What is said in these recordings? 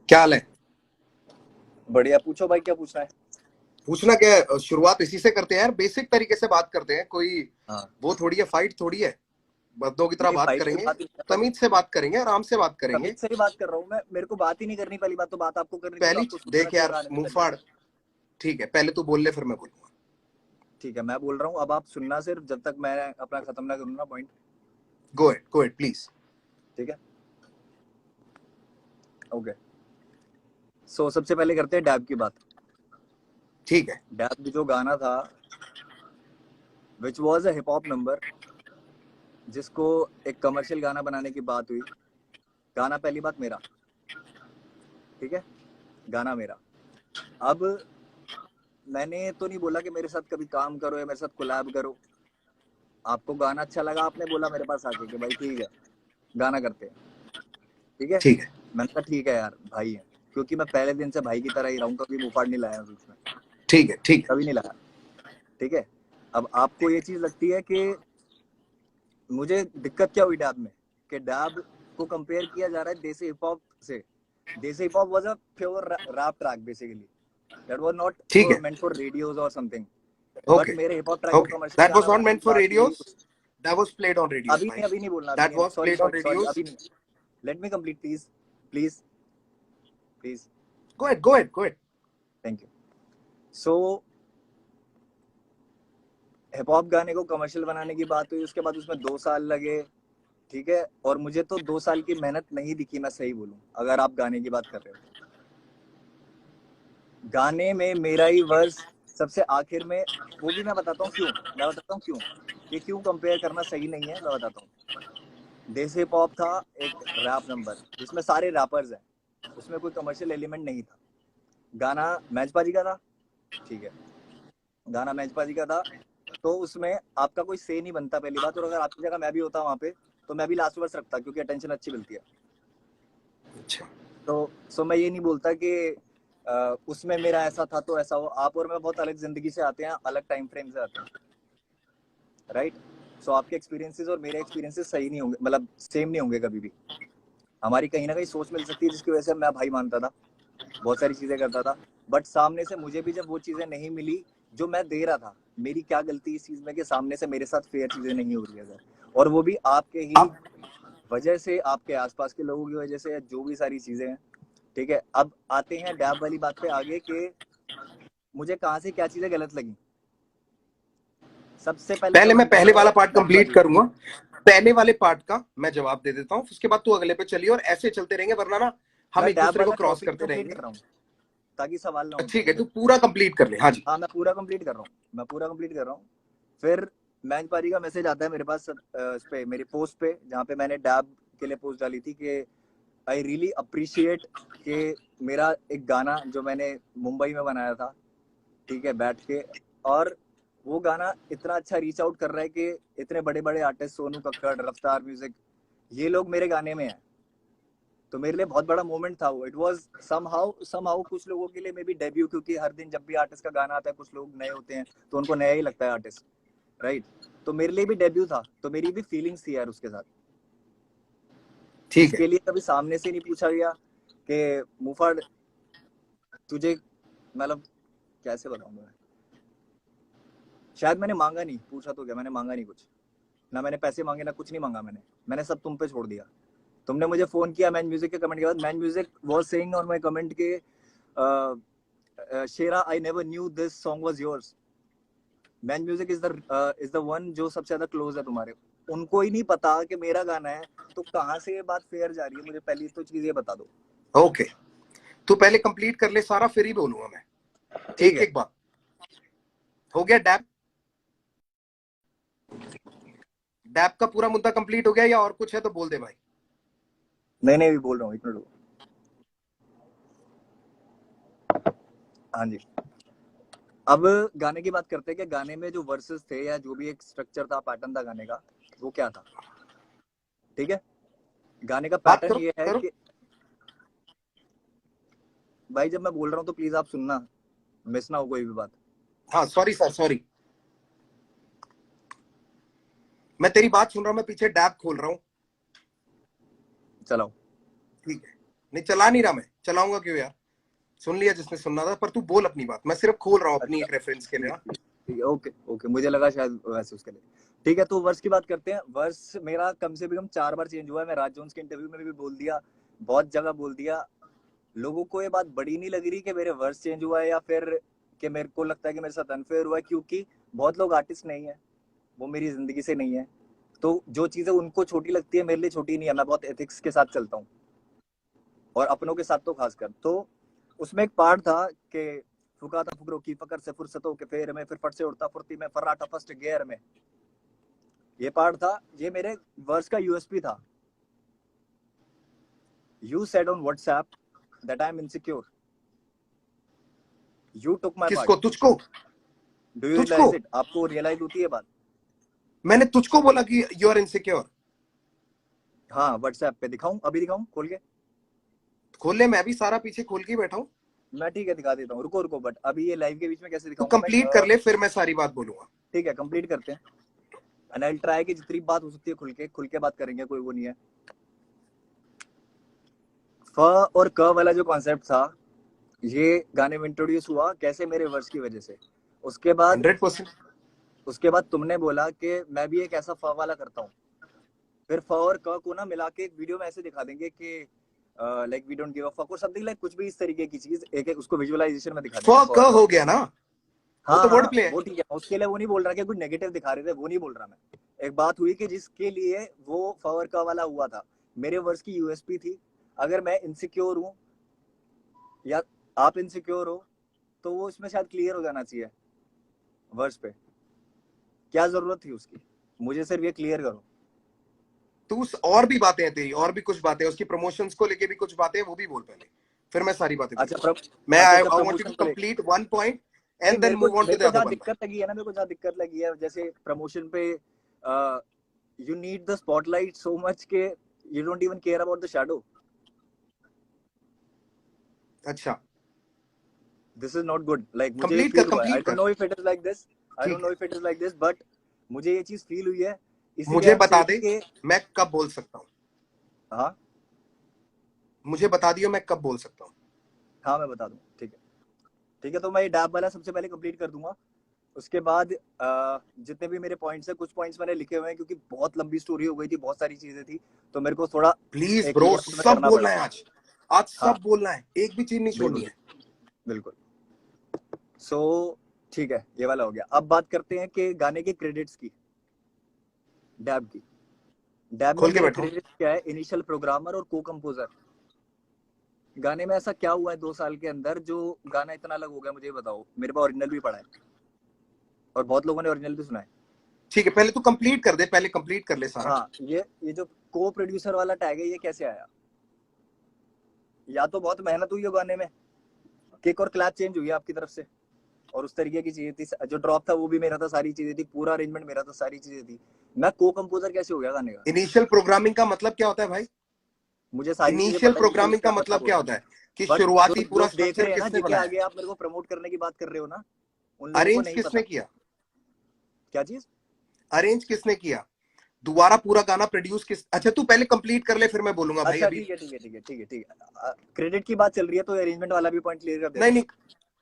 क्या हाल है? बढ़िया। पूछो भाई, क्या पूछना है? पूछना क्या है, शुरुआत इसी से करते हैं यार, बेसिक तरीके से बात करते हैं। कोई हाँ। वो थोड़ी है, फाइट थोड़ी है। बंदों की तरह नहीं, बात फाइट की करेंगे, बात ही नहीं कर रहा तमीज से बात करेंगे, आराम से बात हूँ। करेंगे। तमीज से ही बात कर रहा हूँ मैं। मेरे को बात ही नहीं करनी। पहली बात तो बात आपको करनी थी, तो पहली आपको सोचना देख चाहिए यार, था आने से मुंह पहले। फाड़। ठीक है, पहले तू बोल ले, फिर मैं बोलूंगा। ठीक है, मैं बोल रहा हूँ। अब आप सुनना सिर्फ, जब तक मैं अपना खत्म ना करूँ ना पॉइंट। Go it please. ठीक है, ओके। सो सबसे पहले करते हैं डैब की बात। ठीक है। डैब जो गाना था, which was a hip hop number, जिसको एक कमर्शियल गाना बनाने की बात हुई। गाना पहली बात मेरा, ठीक है, गाना मेरा। अब मैंने तो नहीं बोला कि मेरे साथ कभी काम करो या मेरे साथ कोलैब करो। आपको गाना अच्छा लगा, आपने बोला मेरे पास आके कि भाई ठीक है, गाना करते हैं। ठीक है, ठीक है। मैंने कहा ठीक है यार, भाई है। क्योंकि मैं पहले दिन से भाई की तरह ही रहा हूँ, कभी मुंह फाड़ नहीं लाया बीच में, ठीक है। ठीक है। कभी नहीं लाया। ठीक है। अब आपको ये चीज लगती है कि मुझे दिक्कत क्या हुई डैब में, कि डैब को कंपेयर किया जा रहा है देसी हिप हॉप से। Desi hip hop was a pure rap track basically, that was not ठीक है। मेंट फॉर रेडियोज और समथिंग। But okay. मेरे हिप हॉप ट्रैक को ओके, कमर्शियल दैट वाज गाना नॉट बनाने मेंट की फॉर बात हुई। Radios, that was played on radios भाई। अभी नहीं बोलना, अभी दैट नहीं। Was sorry played on sorry sorry, radios. अभी नहीं। Let me complete please. Please please. Go it. Thank you. So hip hop गाने को कमर्शियल बनाने की बात हुई, उसके बाद उसमें 2 साल लगे। ठीक है, और मुझे तो 2 साल की मेहनत नहीं दिखी, मैं सही बोलूं, अगर आप गाने की बात कर रहे हो तो। गाने में मेरा ही वर्स सबसे आखिर में, वो भी मैं बताता हूँ क्यों। मैं बताता हूँ क्यों, ये क्यों कंपेयर करना सही नहीं है, मैं बताता हूँ। देसी हिप हॉप था एक रैप नंबर, जिसमें सारे रैपर्स हैं, उसमें कोई कमर्शियल एलिमेंट नहीं था। गाना मैचपा जी का था, ठीक है, गाना मैचपा जी का था। तो उसमें आपका कोई से नहीं बनता पहली बात, और अगर आपकी जगह मैं भी होता वहां पे, तो मैं भी लास्ट वर्स रखता, क्योंकि अटेंशन अच्छी मिलती है। अच्छा। तो सो मैं ये नहीं बोलता कि उसमें मेरा ऐसा था तो ऐसा हो। आप और मैं बहुत अलग जिंदगी से आते हैं, अलग टाइम फ्रेम से आते हैं, राइट। सो आपके एक्सपीरियंसेस और मेरे एक्सपीरियंसेस सही नहीं होंगे, मतलब सेम नहीं होंगे कभी भी। हमारी कहीं ना कहीं सोच मिल सकती है, जिसकी वजह से मैं भाई मानता था, बहुत सारी चीजें करता था। बट सामने से मुझे भी जब वो चीजें नहीं मिली जो मैं दे रहा था, मेरी क्या गलती इस चीज में कि सामने से मेरे साथ फेयर चीजें नहीं हो रही है, और वो भी आपके ही आप वजह से, आपके आसपास के लोगों की वजह से, जो भी सारी चीजें हैं। ठीक है, अब आते हैं डैब वाली बात पे आगे, कि मुझे कहाँ से क्या चीजें गलत लगी। सबसे पहले पहले मैं कमेंट पहले आता वाला है पार्ट मैचपा कंप्लीट जी का। करूंगा। पहले वाले पार्ट का मैं जवाब दे देता हूँ, उसके बाद तू अगले पे चलिए, और ऐसे चलते रहेंगे, वरना ना हम मैं एक डैब दूसरे को वाला क्रॉस टॉपिक करते कंप्लीट रहेंगे। कर रहा हूँ, ताकि सवाल ना उठे। ठीक है, तू पूरा कंप्लीट कर ले। हाँ जी। हाँ, मैं पूरा कंप्लीट कर रहा हूँ, मैं पूरा कंप्लीट कर रहा हूँ। फिर मैच पारी का मैसेज आता है मेरे पास, इस पे मेरी पोस्ट पे, जहाँ पे मैंने डैब के लिए पोस्ट डाली थी कि आई रियली अप्रिशिएट कि मेरा एक गाना जो मैंने मुंबई में बनाया था, ठीक है, बैठ के, और वो गाना इतना अच्छा रीच आउट कर रहा है कि इतने बड़े बड़े आर्टिस्ट, सोनू कक्कड़, रफ्तार म्यूजिक, ये लोग मेरे गाने में हैं। तो मेरे लिए बहुत बड़ा मोमेंट था वो। इट वाज समहाउ कुछ लोगों के लिए मे बी डेब्यू, क्योंकि हर दिन जब भी आर्टिस्ट का गाना आता है, कुछ लोग नए होते हैं तो उनको नया ही लगता है आर्टिस्ट, राइट। तो मेरे लिए भी डेब्यू था, तो मेरी भी फीलिंग्स थी यार उसके साथ, ठीक है। जिसके लिए कभी सामने से नहीं पूछा गया कि मुफाड़ तुझे, मतलब कैसे बताऊंगा मैं। शायद मैंने मांगा नहीं, पूछा तो क्या, मैंने मांगा नहीं कुछ, ना मैंने पैसे मांगे, ना कुछ नहीं मांगा मैंने। मैंने सब तुम पे छोड़ दिया। तुमने मुझे फोन किया मैन म्यूजिक के कमेंट के बाद, man music was saying on my comment के शेरा I never knew this song was yours. Man music is the one जो सबसे ज्यादा क्लोज है तुम्हारे। उनको ही नहीं पता कि मेरा गाना है, तो कहाँ से ये बात फेयर जा रही है, मुझे पहली तो चीज ये बता दो। ओके, तू पहले कंप्लीट कर ले सारा, फिर ही बोलूंगा मैं। ठीक एक है। एक बात हो गया। डैप डैप का पूरा मुद्दा कंप्लीट हो गया, या और कुछ है तो बोल दे भाई। नहीं नहीं, भी बोल रहा हूँ, इतना लो। हाँ जी। अब गाने की बात करते हैं कि गाने में जो वर्सेस थे, या जो भी एक स्ट्रक्चर था, पैटर्न था गाने का, वो क्या था। ठीक है, गाने का बात पैटर्न करो, ये है करो। कि, भाई जब मैं बोल रहा हूँ तो प्लीज आप सुनना, मिस ना हो कोई भी बात। हाँ सॉरी सर, सॉरी। मैं तेरी बात सुन रहा हूँ, मैं पीछे डैप खोल रहा हूँ। चलाओ। ठीक है, नहीं चला नहीं रहा, मैं चलाऊंगा क्यों यार, सुन लिया जिसने सुनना था, पर तू बोल अपनी बात, मैं सिर्फ खोल रहा हूँ अपनी एक रेफरेंस के लिए। ठीक है, ओके ओके, मुझे लगा शायद वैसे उसके लिए। ठीक है, तो वर्स की बात करते हैं। वर्स मेरा कम से कम 4 बार चेंज हुआ है। मैं राज जोन्स के इंटरव्यू में भी बोल दिया, बहुत जगह बोल दिया। लोगों को ये बात बड़ी नहीं लग रही कि मेरे वर्स चेंज हुआ है या फिर कि मेरे को लगता है कि मेरे साथ अनफेयर हुआ है, क्योंकि बहुत लोग आर्टिस्ट नहीं है, वो मेरी जिंदगी से नहीं है, तो जो चीजें उनको छोटी लगती है मेरे लिए छोटी नहीं है। मैं बहुत एथिक्स के साथ चलता हूँ, और अपनों के साथ तो खासकर। तो उसमें एक पार्ट था कि फुका था फुकरों की फकर से फुर्सतों के फेर में, फिर फट से उड़ता फुर्ती में, फर्राटा फर्स्ट गियर में। ये पार्ट था, ये मेरे वर्स का यूएसपी था। You said on WhatsApp that I am insecure, you took my किसको? पार्ट। तुझको? डू यू तुझको? Realise it? आपको रियलाइज होती है बात? मैंने तुझको बोला कि यू आर इनसिक्योर? हाँ, व्हाट्सएप पे दिखाऊं? अभी दिखाऊं खोल के? खोल ले, मैं भी सारा पीछे खोल के बैठा हूँ। मैं ठीक है दिखा देता हूँ, रुको रुको, बट अभी ये लाइव के बीच में कैसे तू दिखाऊंगा मैं? कंप्लीट कर ले, फिर मैं सारी बात बोलूंगा। ठीक है, कंप्लीट करते हैं। एंड आई ट्राई कि जितनी बात हो सकती है खुल के बात करेंगे, कोई वो नहीं है। फ और क वाला जो कॉन्सेप्ट था, ये गाने में इंट्रोड्यूस हुआ कैसे? मेरे वर्स की वजह से। उसके बाद 100%। तुमने बोला कि मैं भी एक ऐसा फ वाला करता हूँ। फिर फ और क को ना मिला के एक वीडियो में ऐसे दिखा देंगे कि like we don't give a fuck और समथिंग लाइक, कुछ भी इस तरीके की चीज एक एक उसको विजुअलाइजेशन में दिखा देंगे। क हो गया ना, वो हाँ तो वर्ड हाँ, प्ले है। वो ठीक है, उसके लिए वो नहीं बोल रहा कि कुछ नेगेटिव दिखा रहे थे, वो नहीं बोल रहा मैं। एक बात हुई कि जिसके लिए वो फवर का वाला हुआ था, मेरे वर्स की यूएसपी थी। अगर मैं इनसिक्योर हूँ या आप इनसिक्योर हो, तो वो इसमें शायद क्लियर हो जाना चाहिए वर्स पे। क्या जरूरत थी उसकी? मुझे सिर्फ ये क्लियर करो। तू और भी बातें हैं तेरी, और भी कुछ बातें, उसकी प्रमोशंस को लेके भी कुछ बातें, वो भी बोल पहले, फिर मैं सारी बातें अच्छा बोलूंगा। मैं I want you promotion to को लेकर कंप्लीट वन पॉइंट नहीं, and then move on to the other जहाँ वन। दिक्कत लगी है ना, मेरे को जहाँ दिक्कत लगी है, जैसे प्रमोशन पे you need the spotlight so much के you don't even care about the shadow. अच्छा, this is not good. Like मुझे ये कंप्लीट कर, फील हुआ है, आई कंप्लीट डोंट कर। No if it is like this, I don't ठीक know है, if it is like this, but मुझे ये चीज फील हुई है। इसीलिए मुझे आई एम बता दे सेइंग कि मैं कब बोल सकता हूँ, हाँ मुझे बता दियो मैं कब बोल सकता हूँ। हाँ, मैं बता दूं। ठीक है ठीक है, तो मैं ये डैब वाला सबसे पहले कंप्लीट कर दूंगा। उसके बाद जितने भी मेरे पॉइंट्स है, कुछ पॉइंट्स मैंने लिखे हुए हैं क्योंकि बहुत लंबी स्टोरी हो गई थी, बहुत सारी चीजें थी, तो मेरे को थोड़ा प्लीज एक ब्रो, नोट में सब करना बोलना पड़ा। है आज, आज हाँ सब बोलना है, एक भी चीज नहीं छोड़नी बिल्कुल है। बिल्कुल। सो ठीक है, ये वाला हो गया। अब बात करते हैं कि गाने के क्रेडिट्स की, डैब की। डैब में खोल के मेरे बैठो। क्रेडिट्स क्या है? इनिशियल प्रोग्रामर और को कंपोजर। गाने में ऐसा क्या हुआ है 2 साल के अंदर जो गाना इतना अलग हो गया? मुझे बताओ। मेरे पास ओरिजिनल भी पड़ा है और बहुत लोगों ने ओरिजिनल भी सुना है। ठीक है, पहले तू कंप्लीट कर दे, पहले कंप्लीट कर ले सारा। हाँ, ये जो को प्रोड्यूसर वाला टैग है, ये कैसे आया? या तो बहुत मेहनत हुई है गाने में, किक और क्लैप चेंज हुई है आपकी तरफ से, और उस तरीके की चीजें थी। जो ड्रॉप था वो भी मेरा था, सारी चीजें थी, पूरा अरेंजमेंट मेरा था, सारी चीजें थी। मैं को कंपोजर कैसे हो गया गाने का? इनिशियल प्रोग्रामिंग का मतलब क्या होता है भाई? मुझे सारी चीजें इनिशियल पता है, प्रोग्रामिंग का क्या मतलब मतलब क्या होता होता है। है कि बट जो शुरुआती पूरा लोग देख स्ट्रक्चर रहे हैं ना, किसने जिनके बनाया? आगे आप मेरे को प्रमोट करने की बात कर रहे हो ना, उन लोगों को अरेंज नहीं किसने पता। किया? क्या चीज? अरेंज किसने किया? दोबारा पूरा गाना प्रोड्यूस किस? अच्छा तू पहले कंप्लीट कर ले, फिर मैं बोलूंगा भाई अच्छा अभी। ठीक है ठीक है ठीक है ठीक है ठीक है, क्रेडिट की बात चल रही है तो अरेंजमेंट वाला भी पॉइंट क्लियर कर नहीं देता हूँ। नहीं,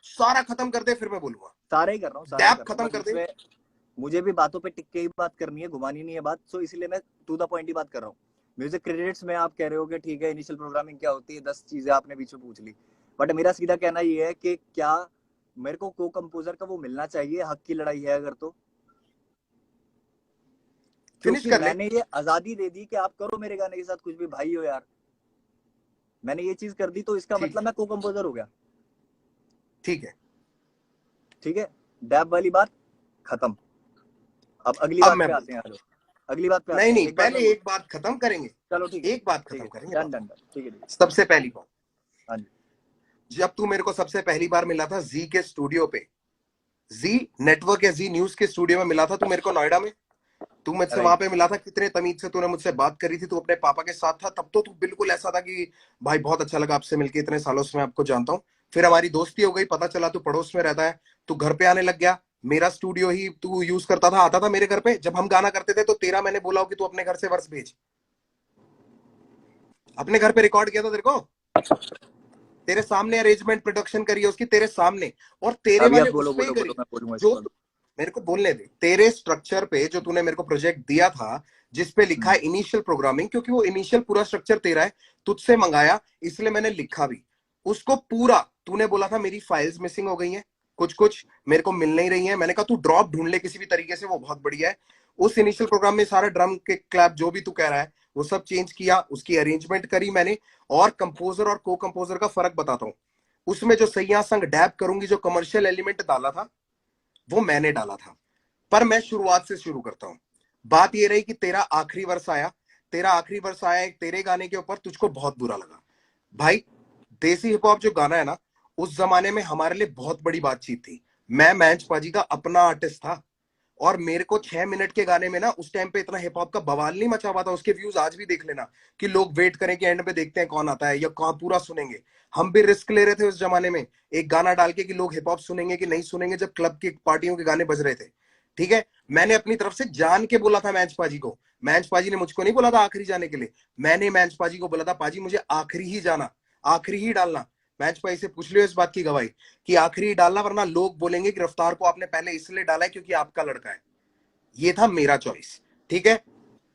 सारा खत्म कर दे फिर मैं बोलूंगा। सारे ही कर रहा हूँ, सारे ही डैप कर रहा हूँ, खत्म बस कर दे। इसमें मुझे भी बातों पे टिक के ही बात करनी है, घुमानी नहीं है बात। सो इसलिए मैं टू द पॉइंट ही बात कर रहा हूँ। म्यूजिक क्रेडिट्स में आप कह रहे हो कि ठीक है इनिशियल प्रोग्रामिंग क्या होती है, 10 चीजें आपने बीच में पूछ ली, बट मेरा सीधा कहना ये है कि क्या मेरे को कंपोजर का वो मिलना चाहिए? हक की लड़ाई है अगर तो, फिनिश क्योंकि कर ले। मैंने ये आजादी दे दी कि आप करो मेरे गाने के साथ कुछ भी, भाई हो यार। मैंने ये चीज कर दी तो इसका ठीक मतलब मैं को कंपोजर हो गया। ठीक है, ठीक है, डैब वाली बात खत्म। अब अगली अब बात मैं पे आते बोलता हैं। हेलो, अगली बात पे हूँ। आते नहीं हैं। नहीं, एक बात मैं पहले एक बात खत्म करेंगे। चलो ठीक है एक बात ठीक खत्म है, करेंगे डन बाबा। डन डन, ठीक है ठीक है। सबसे पहली बात, हाँ जी। जब तू मेरे को सबसे पहली बार मिला था जी के स्टूडियो पे, जी नेटवर्क या जी न्यूज के स्टूडियो में मिला था तू मेरे को नोएडा में। तू मुझसे वहां राइट। पे मिला था, कितने तमीज से तूने मुझसे बात करी थी, तू अपने पापा के साथ था, तब तो तू बिल्कुल ऐसा था कि भाई बहुत अच्छा लगा आपसे मिलके, इतने सालों से मैं आपको जानता हूँ। फिर हमारी दोस्ती हो गई, पता चला तू पड़ोस में रहता है, तू घर पे आने लग गया, मेरा स्टूडियो ही तू यूज करता था, आता था मेरे घर पे जब हम गाना करते थे, तो तेरा मैंने बोला हो कि तू अपने घर से वर्स भेज, अपने घर पे रिकॉर्ड किया था तेरे को। तेरे सामने अरेंजमेंट प्रोडक्शन करी है उसकी, तेरे सामने, और तेरे अभी आप वाले बोलो उस पे ही बोलो करी। बोलो, मैं बोलूंगा इसके जो बाद। मेरे को बोलने दे, तेरे स्ट्रक्चर पे जो तूने मेरे को प्रोजेक्ट दिया था, जिस पे लिखा है इनिशियल प्रोग्रामिंग, क्योंकि वो इनिशियल पूरा स्ट्रक्चर तेरा है, तुझसे मंगाया, इसलिए मैंने लिखा भी उसको पूरा। तूने बोला था मेरी फाइल्स मिसिंग हो गई हैं, कुछ कुछ मेरे को मिल नहीं रही है, मैंने कहा तू ड्रॉप ढूंढ ले किसी भी तरीके से, वो बहुत बढ़िया है। उस इनिशियल प्रोग्राम में सारा ड्रम के क्लैप जो भी तू कह रहा है वो सब चेंज किया, उसकी अरेंजमेंट करी मैंने। और कंपोजर और को कंपोजर का फर्क बताता हूँ, उसमें जो सैया संग डैब करूंगी, जो कमर्शियल एलिमेंट डाला था वो मैंने डाला था। पर मैं शुरुआत से शुरू करता हूं। बात ये रही कि तेरा आखिरी वर्ष आया, तेरा आखिरी वर्ष आया एक तेरे गाने के ऊपर, तुझको बहुत बुरा लगा। भाई देसी हिप हॉप जो गाना है ना, उस जमाने में हमारे लिए बहुत बड़ी बातचीत थी। मैं मैंच पाजी का अपना आर्टिस्ट था, और मेरे को 6 मिनट के गाने में ना उस टाइम पे इतना हिप हॉप का बवाल नहीं मचा हुआ था। उसके व्यूज आज भी देख लेना, कि लोग वेट करें कि एंड पे देखते हैं कौन आता है या कौन पूरा सुनेंगे। हम भी रिस्क ले रहे थे उस जमाने में, एक गाना डाल के कि लोग हिप हॉप सुनेंगे कि नहीं सुनेंगे, जब क्लब की पार्टियों के गाने बज रहे थे। ठीक है, मैंने अपनी तरफ से जान के बोला था मैच पाजी को। मैच पाजी ने मुझको नहीं बोला था आखिरी जाने के लिए, मैंने मैच पाजी को बोला था पाजी मुझे आखिरी ही जाना, आखिरी ही डालना। मैच पाजी से पूछ लियो इस बात की गवाही कि आखिरी ही डालना, वरना लोग बोलेंगे कि रफ्तार को आपने पहले इसलिए डाला है क्योंकि आपका लड़का है। ये था मेरा चॉइस। ठीक है,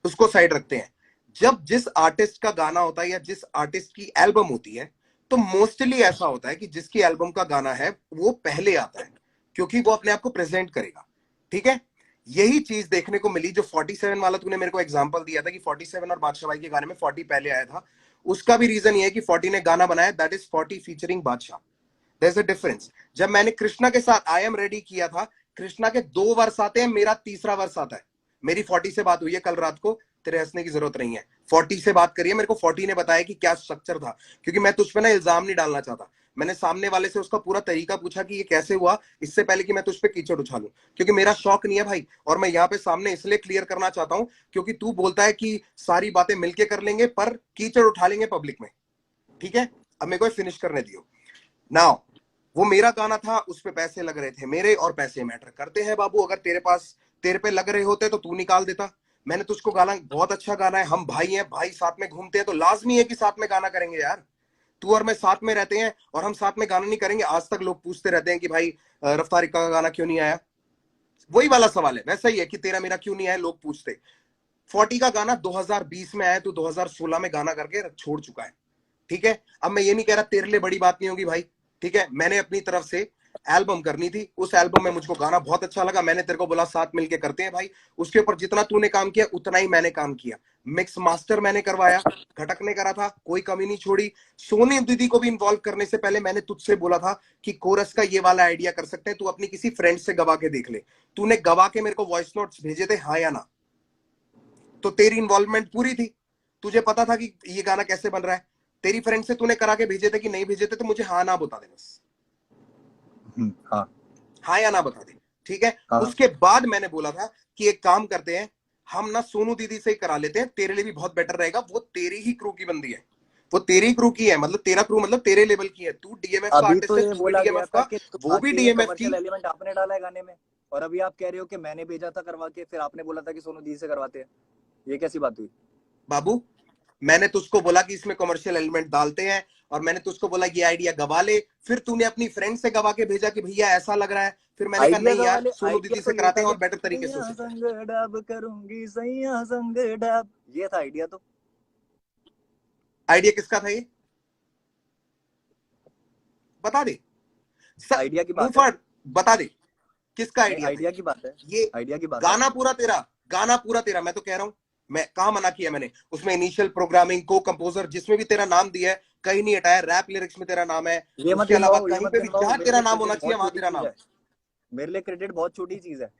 उसको साइड रखते हैं। जब जिस आर्टिस्ट का गाना होता है या जिस आर्टिस्ट की एल्बम होती है, तो मोस्टली ऐसा होता है कि जिसकी एल्बम का गाना है वो पहले आता है, क्योंकि वो अपने आप को प्रेजेंट करेगा। ठीक है, यही चीज देखने को मिली। जो 47 वाला तूने मेरे को एग्जांपल दिया था कि 47 और बादशाह भाई के गाने में 40 पहले आया था, उसका भी रीजन ये है कि 40 ने गाना बनाया, that is 40 featuring Badshah. There is a difference. जब मैंने कृष्णा के साथ आई एम रेडी किया था, कृष्णा के 2 वर्ष आते हैं, मेरा तीसरा वर्ष आता है। मेरी 40 से बात हुई है कल रात को, तेरे हंसने की जरूरत नहीं है। 40 से बात करिए, मेरे को 40 ने बताया कि क्या स्ट्रक्चर था, क्योंकि मैं तुझ पे ना इल्जाम नहीं डालना चाहता। मैंने सामने वाले से उसका पूरा तरीका पूछा कि ये कैसे हुआ, इससे पहले कि मैं तुझ पे कीचड़ उछालूं, क्योंकि मेरा शौक नहीं है भाई। और मैं यहाँ पे सामने इसलिए क्लियर करना चाहता हूं क्योंकि तू बोलता है कि सारी बातें मिलके कर लेंगे पर कीचड़ उठा लेंगे पब्लिक में। ठीक है, अब मेरे को फिनिश करने दियो। नाउ वो मेरा गाना था, उस पे पैसे लग रहे थे मेरे, और पैसे मैटर करते हैं बाबू। अगर तेरे पास तेरे पे लग रहे होते तो तू निकाल देता। मैंने तुझको गाना, बहुत अच्छा गाना है, हम भाई हैं भाई, साथ में घूमते हैं तो लाजमी है कि साथ में गाना करेंगे यार। तू और मैं साथ में रहते हैं और हम साथ में गाना नहीं करेंगे? आज तक लोग पूछते रहते हैं कि भाई रफ्तार इक्का का गाना क्यों नहीं आया। वही वाला सवाल है, वैसा ही है कि तेरा मेरा क्यों नहीं आया, लोग पूछते। 40 का गाना 2020 में आया, तू 2016 में गाना करके छोड़ चुका है। ठीक है, अब मैं ये नहीं कह रहा तेरे लिए बड़ी बात नहीं होगी भाई। ठीक है, मैंने अपनी तरफ से एल्बम करनी थी, उस एल्बम में मुझको गाना बहुत अच्छा लगा, मैंने तेरे को बोला साथ मिलके करते हैं भाई। उसके ऊपर जितना तूने काम किया उतना ही मैंने काम किया। मिक्स मास्टर मैंने करवाया, घटक ने करा था, कोई कमी नहीं छोड़ी। सोनी दीदी को भी इन्वॉल्व करने से पहले मैंने तुझसे बोला था कि कोरस का ये वाला आइडिया कर सकते हैं, तू अपनी किसी फ्रेंड से गवा के देख ले। तूने गवा के मेरे को वॉइस नोट्स भेजे थे, हाँ या ना? तो तेरी इन्वॉल्वमेंट पूरी थी, तुझे पता था कि ये गाना कैसे बन रहा है। तेरी फ्रेंड से तूने करा के भेजे थे कि नहीं भेजे थे, तो मुझे हाँ ना बता दे बस। हाँ हाँ या ना बता दे। ठीक है, हाँ उसके बाद मैंने बोला था कि एक काम करते हैं, हम ना सोनू दीदी से ही करा लेते हैं, तेरे लिए भी बहुत बेटर रहेगा। वो तेरी ही क्रू की बंदी है, वो तेरी क्रू की है, मतलब तेरा क्रू मतलब तेरे लेवल की है। तू डीएमएफ का अभी आर्टिस्ट तो है, ये तू भी बोला गया डीएमएफ था का, कि वो भी ये डीएमएफ की। कमर्शियल एलिमेंट आपने डाला है गाने में, और अभी आप कह रहे हो कि मैंने भेजा था करवा के, फिर आपने बोला था कि सोनू दी से करवाते हैं। ये कैसी बात हुई? बाबू मैंने तुझको बोला कि इसमें कमर्शियल एलिमेंट डालते हैं, और मैंने तुझको बोला ये आइडिया गवा ले। फिर तूने अपनी फ्रेंड से गवा के भेजा कि भैया ऐसा लग रहा है। फिर मैंने कहा आइडिया नहीं यार, वाले सोनू आइडिया दीदी तो से ये कराते था हैं कि और बेटर तरीके से हो सैया सकता है। संग डब करूंगी, सैया संग डब, ये था आइडिया तो। आइडिया किसका था ये, बता दे। आइडिया की मुंह बात है। फाड़, बता दे किसका नहीं, आइडिया था आइडिया की बात है। ये। आइडिया की बात है। गाना पूरा तेरा, गाना पूरा तेरा, मैं तो कह रहा हूं। मैं कहा मना किया मैंने? उसमें इनिशियल प्रोग्रामिंग, को कंपोजर, जिसमें भी तेरा नाम दिया है, कहीं नहीं हटाया। रैप लिरिक्स में तेरा नाम है, ये मत उसके अलावा गिनवाओ, ये कहीं मत पे भी गिनवाओ, जहां मेरे तेरा लिए नाम होना क्रेडिट चाहिए बहुत वहां छोटी तेरा चीज नाम है। है। मेरे लिए क्रेडिट बहुत छोटी चीज है।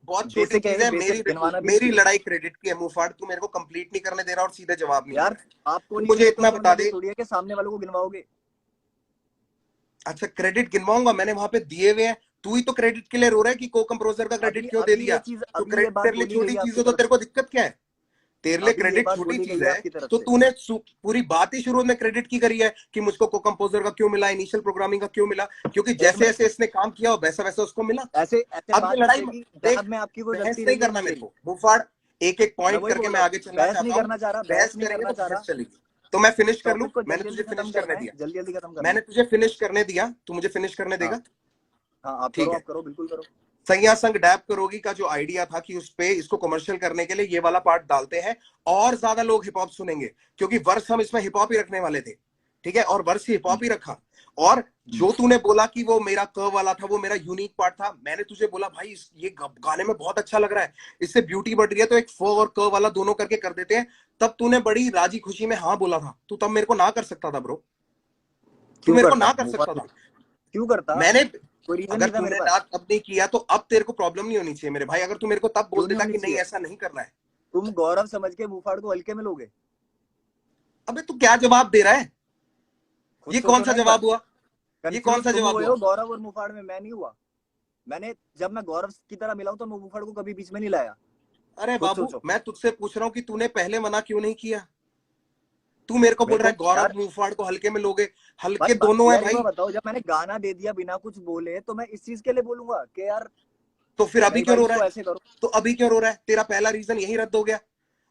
बहुत छोटी बेसिक है, चीज ये है मेरी। बेसिक गिनवाना भी मेरी चाहिए। लड़ाई क्रेडिट की है मुंहफाड़, तू मेरे को कंप्लीट नहीं करने दे रहा और सीधे जवाब नहीं दे यार रहा है। आपको तू नहीं मुझे मिले तो इतना इसका बता मतलब ये दे। थोड़ी है कि सामने वालों को गिनवाओगे। अच्छा, क्रेडिट गिनवाऊंगा? मैंने वहां पे दिए हुए हैं। तू ही तो क्रेडिट के लिए रो रहा है कि को कंपोजर का क्रेडिट अभी क्यों दे अभी दिया? ये चीज, तो अभी ये क्रेडिट बात तेरे लिए बोली गई छोटी है चीज आपकी है तो तरफ तेरे से। को दिक्कत क्या है? तेरे लिए अभी ये क्रेडिट बात छोटी बोली गई चीज है है, आपकी तरफ तो से। तूने पूरी बात ही शुरू में क्रेडिट की करी है कि मुझको को कंपोजर का क्यों मिला, इनिशियल प्रोग्रामिंग का क्यों मिला, क्योंकि एक जैसे मिनट, जैसे इसने काम किया वैसा वैसा उसको मिला। ऐसे ऐसे अब ये बात नहीं लड़ाई चलेगी देख, जब में आपकी कोई बहस गलती नहीं रही है करना नहीं मेरे रही। को मुंहफाड़। एक एक मैं पॉइंट वही करके बोल मैं रहा हूँ, आगे चलना बहस नहीं चाहता हूँ। करना चाह रहा, बहस बहस नहीं करेंगे करना तो चाह बहस रहा। चलेगी। तो मैं फिनिश कर लूं, टॉपिक को मैंने जल्दी तुझे जल्दी फिनिश खत्म करने करना है, दिया, जल्दी जल्दी खत्म करना मैंने है। तुझे फिनिश करने दिया, तू मुझे फिनिश करने हाँ देगा? हाँ, ठीक है। आप करो, बिल्कुल करो। सैया संग डैब करोगी का जो आइडिया था कि उस पे इसको कमर्शियल करने के लिए ये वाला पार्ट डालते हैं और ज्यादा लोग हिप हॉप सुनेंगे, क्योंकि वर्ष हम इसमें हिप हॉप ही रखने वाले थे, ठीक है, और वर्ष हिप हॉप ही रखा। और जो तूने बोला कि वो मेरा क वाला था, वो मेरा यूनिक पार्ट था, मैंने तुझे बोला भाई ये गाने में बहुत अच्छा लग रहा है, इससे ब्यूटी बढ़ रही है, तो एक फ और क वाला दोनों करके कर देते हैं। तब तूने बड़ी राजी खुशी में हाँ बोला था, तू तब मेरे को ना कर सकता था ब्रो, तू क्यों मेरे को करता ना कर मुफा, सकता था। क्यों करता? मैंने, कोई रीजन अगर नहीं था मेरे तूने पास। ना तब नहीं किया तो अब तेरे को प्रॉब्लम नहीं होनी चाहिए मेरे भाई। अगर तू मेरे को तब क्यों बोल नहीं देता होनी कि नहीं चाहिए? ऐसा नहीं करना है। तुम गौरव समझ के मुफाड़ को हल्के में लोगे? अबे तू क्या जवाब दे रहा है? खुद ये कौन सोचो सा ना एक बार। जवाब हुआ? ये कौन कंफ्यूज सा तुम जवाब हुए हुआ? हो गौरव और मुफाड़ में, मैं नहीं हुआ। मैंने जब मैं गौरव की तरह मिला हूं तो मैं मुफाड़ को कभी बीच में नहीं लाया। अरे खुद बाबू, सोचो। मैं तुझसे पूछ रहा हूँ कि तूने पहले मना क्यों नहीं किया? तू मेरे को बोल मेरे रहा को है गौरव यार, मुंहफाड़ को हल्के में लोगे, भाई हल्के बात दोनों है यार एक भाई। बार बताओ, जब मैंने गाना दे दिया बिना कुछ बोले तो मैं इस चीज के लिए बोलूंगा कि यार तो फिर अभी नहीं क्यों भाई रो रहा इसको है? ऐसे करो? तो अभी क्यों रो रहा है? तेरा पहला रीजन यही रद्द हो गया।